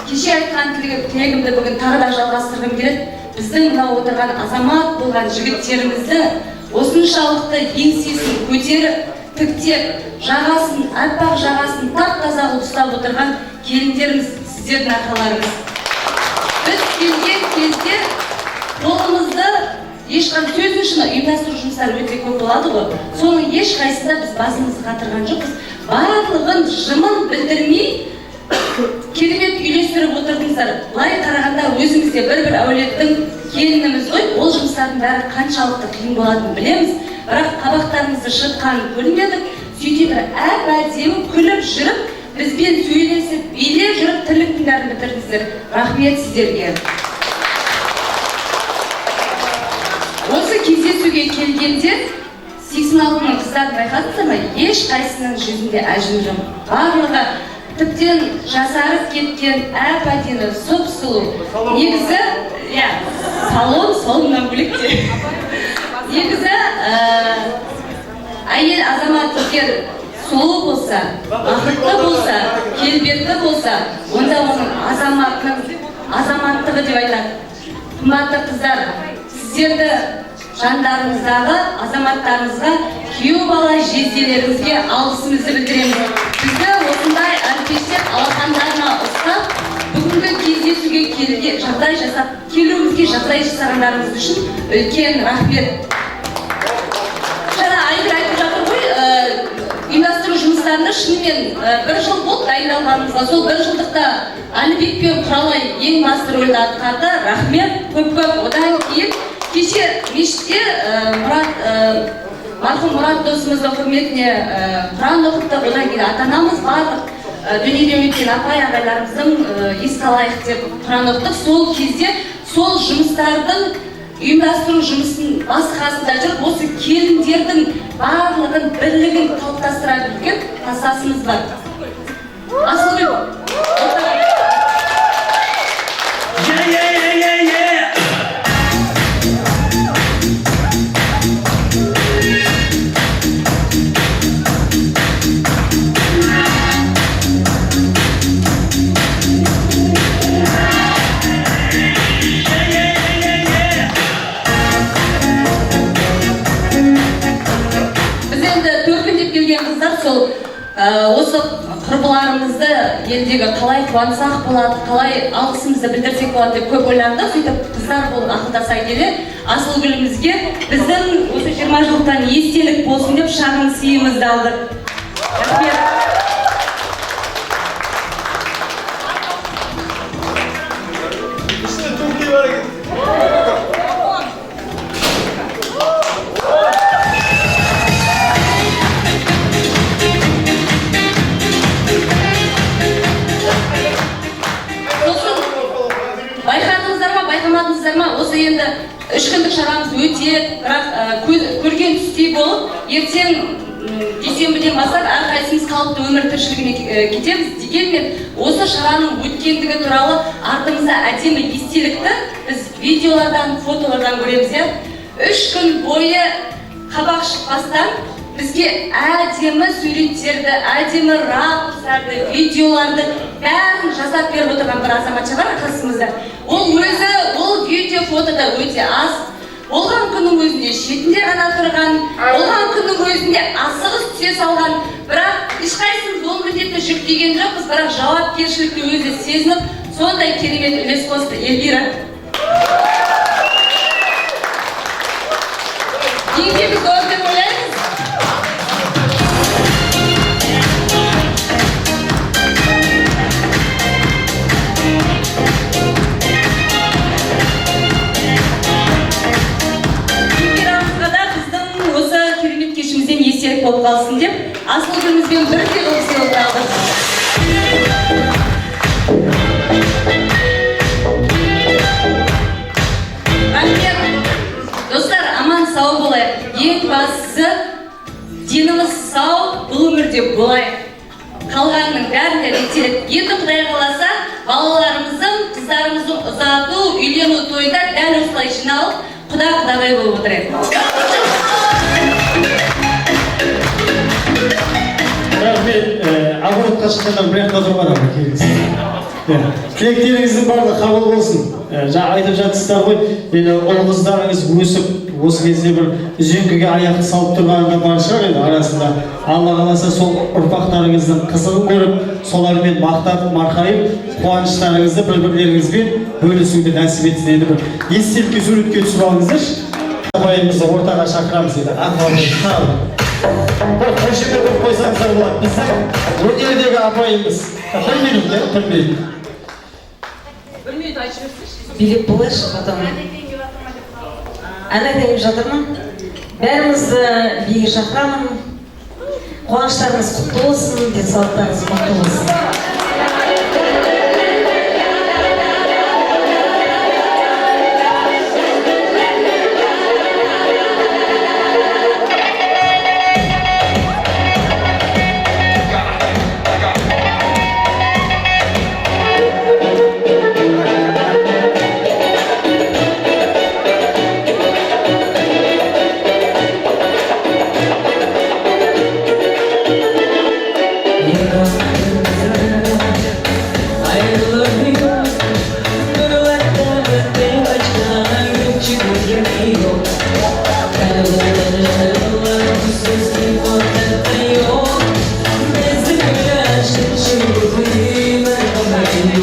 Кеше айтқан тілегімді бүгін тағы да жалғастырғым келеді. Біздің мынау отырған азамат болған жігіттерімізді осыншалықты еңсесін көтеріп, тіктеп, жағасын, аппақ жағасын тап-таза қылып ұстап отырған келіндеріміз сіздердің арқаларыңыз. Біз келген кезде қолымызды ешқандай сөздің шыны ұйымдастыру жұмыстары өте көп болады ғой. Соның ешқайсында біз басымызды қатырған жоқпыз. Барлығын жымын білдірмей керемет үйлестіріп отырдыңыздар. Былай қарағанда өзімізде бір әулеттің келініміз ғой, ол жұмыстардың бәрі қаншалықты қиын болатынын білеміз. Бірақ қабақтарымызды шытқанын көрмедік. Сөйтіп әп-әдемі күліп жүріп, бізбен сөйлесіп, билеп жүріп, тірліктің бәрін бітірдіңіздер. Рахмет сіздерге. Осы кездесуге келгенде 86-ның қыздарын байқадыңыздар ма? Ешқайсының жүзінде әжім жоқ. Барлығы тіптен жасарып кеткен, әп-әдемі, сұп-сұлу. Негізі, салон солынан бөлекте. Негізі, әйел азамат егер сұлу болса, бақытты болса, келбетті болса, онда оның азаматтығы деп айтады. Қымбатты қыздар, сіздерді жандарыңыздағы азаматтарыңызға, күйеу бала жезделеріңізге алғысымызды білдіреміз. Бізді осындай әріптестер алақандарына ұстап, бүгінгі кездесуге жағдай жасап, келуімізге жағдай жасағандарыңыз үшін үлкен рахмет. Жаңа Айгүл айтып жатыр ғой, ұйымдастыру жұмыстарында шынымен 1 жыл болды дайындалғанымызға. Сол 1 жылдықта Әлібек пен Құралай ең басты рөлді атқарды. Рахмет, көп-көп. Одан кейін кеше мешітте марқұм Мұрат досымыздың құрметіне Құран оқыттық. Одан кейін ата-анамыз барлық дүниеден өткен апай-ағайларымыздың еске алайық деп Құран оқыттық. Сол кезде сол жұмыстардың ұйымдастыру жұмысын басқасында жүріп, осы келіндердің барлығын бірлігін қалыптастыра білген кластасымыз бар. Асылгүл. Сол осы құрбыларымызды елдегі қалай қуансақ болады, қалай алғысымызды білдірсек болады деп көп ойландық. Сөйтіп қыздар болып ақылдаса келе Асылгүлімізге біздің осы 20 жылдан естелік болсын деп шағын сыйымызды алдық. Рахмет. Осы енді 3 күндік шарамыз өте, бірақ көрген түстей болып, ертең дүйсенбіден бастап әрқайсымыз қалыпты өмір тіршілігіне кетеміз. Дегенмен осы шараның өткендігі туралы артымызда әдемі естелікті біз видеолардан, фотолардан көреміз. 3 күн бойы қабақ шықпастан бізге әдемі суреттерді, әдемі ракурстарды, видеоларды бәрін жасап беріп отырған бір азаматша бар қасымызда. Ол өзі, ол видео, фотода өте аз. Болған күннің өзінде шетінде ғана тұрған, болған күннің өзінде асығыс түсе салған, бірақ ешқайсымыз ол міндетті жүктеген жоқпыз, бірақ жауапкершілікті өзі сезініп, сондай керемет үлес қосты. Эльвира. Еңбегі зор деп ойлаймыз. Естелік болып қалсын деп, Асылгүлімізбен бірге қылысын отырады. Рахмет. Достар, аман сау болайық. Ең бастысы, деніміз сау, бұл өмірде болайық. Қалғанның бәрінде реттеліп. Енді Құдай қаласа, балаларымыздың, қыздарымыздың ұзату, үйлену тойда дәл осылай жиналып, құда-құдағай болып отырайық. Рахмет, абортқа шыққандар бір жақта тұрмадам келіңіз. Тілектеріңіздің барлығы қабыл болсын. Жаңа айтып жатсыздар ғой, ұл қыздарыңыз өсіп, осы кезде бір үзеңгіге аяқты салып тұрғаны да бар шығар енді арасында. Алла қаласа сол ұрпақтарыңыздың қызығын көріп, солармен мақтап, марқайып, қуаныштарыңызды бір-бірлеріңізбен бөлісуді нәсіп етсін. Енді бір естелікке суретке түсіп алыңыздаршы. Апайымызды ортаға шақырамыз еді. Бір қошеме бір қойсаңыздар болады. Біздің өнердегі апайымыз. Bir minut. Bir minut açıp versin. Bilip buluş, потом. Ana deyip жатырмын. Бәрімізді биге шақырамын. Қуаныштарыңыз құтты болсын, денсаулықтарыңыз құтты болсын.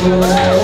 you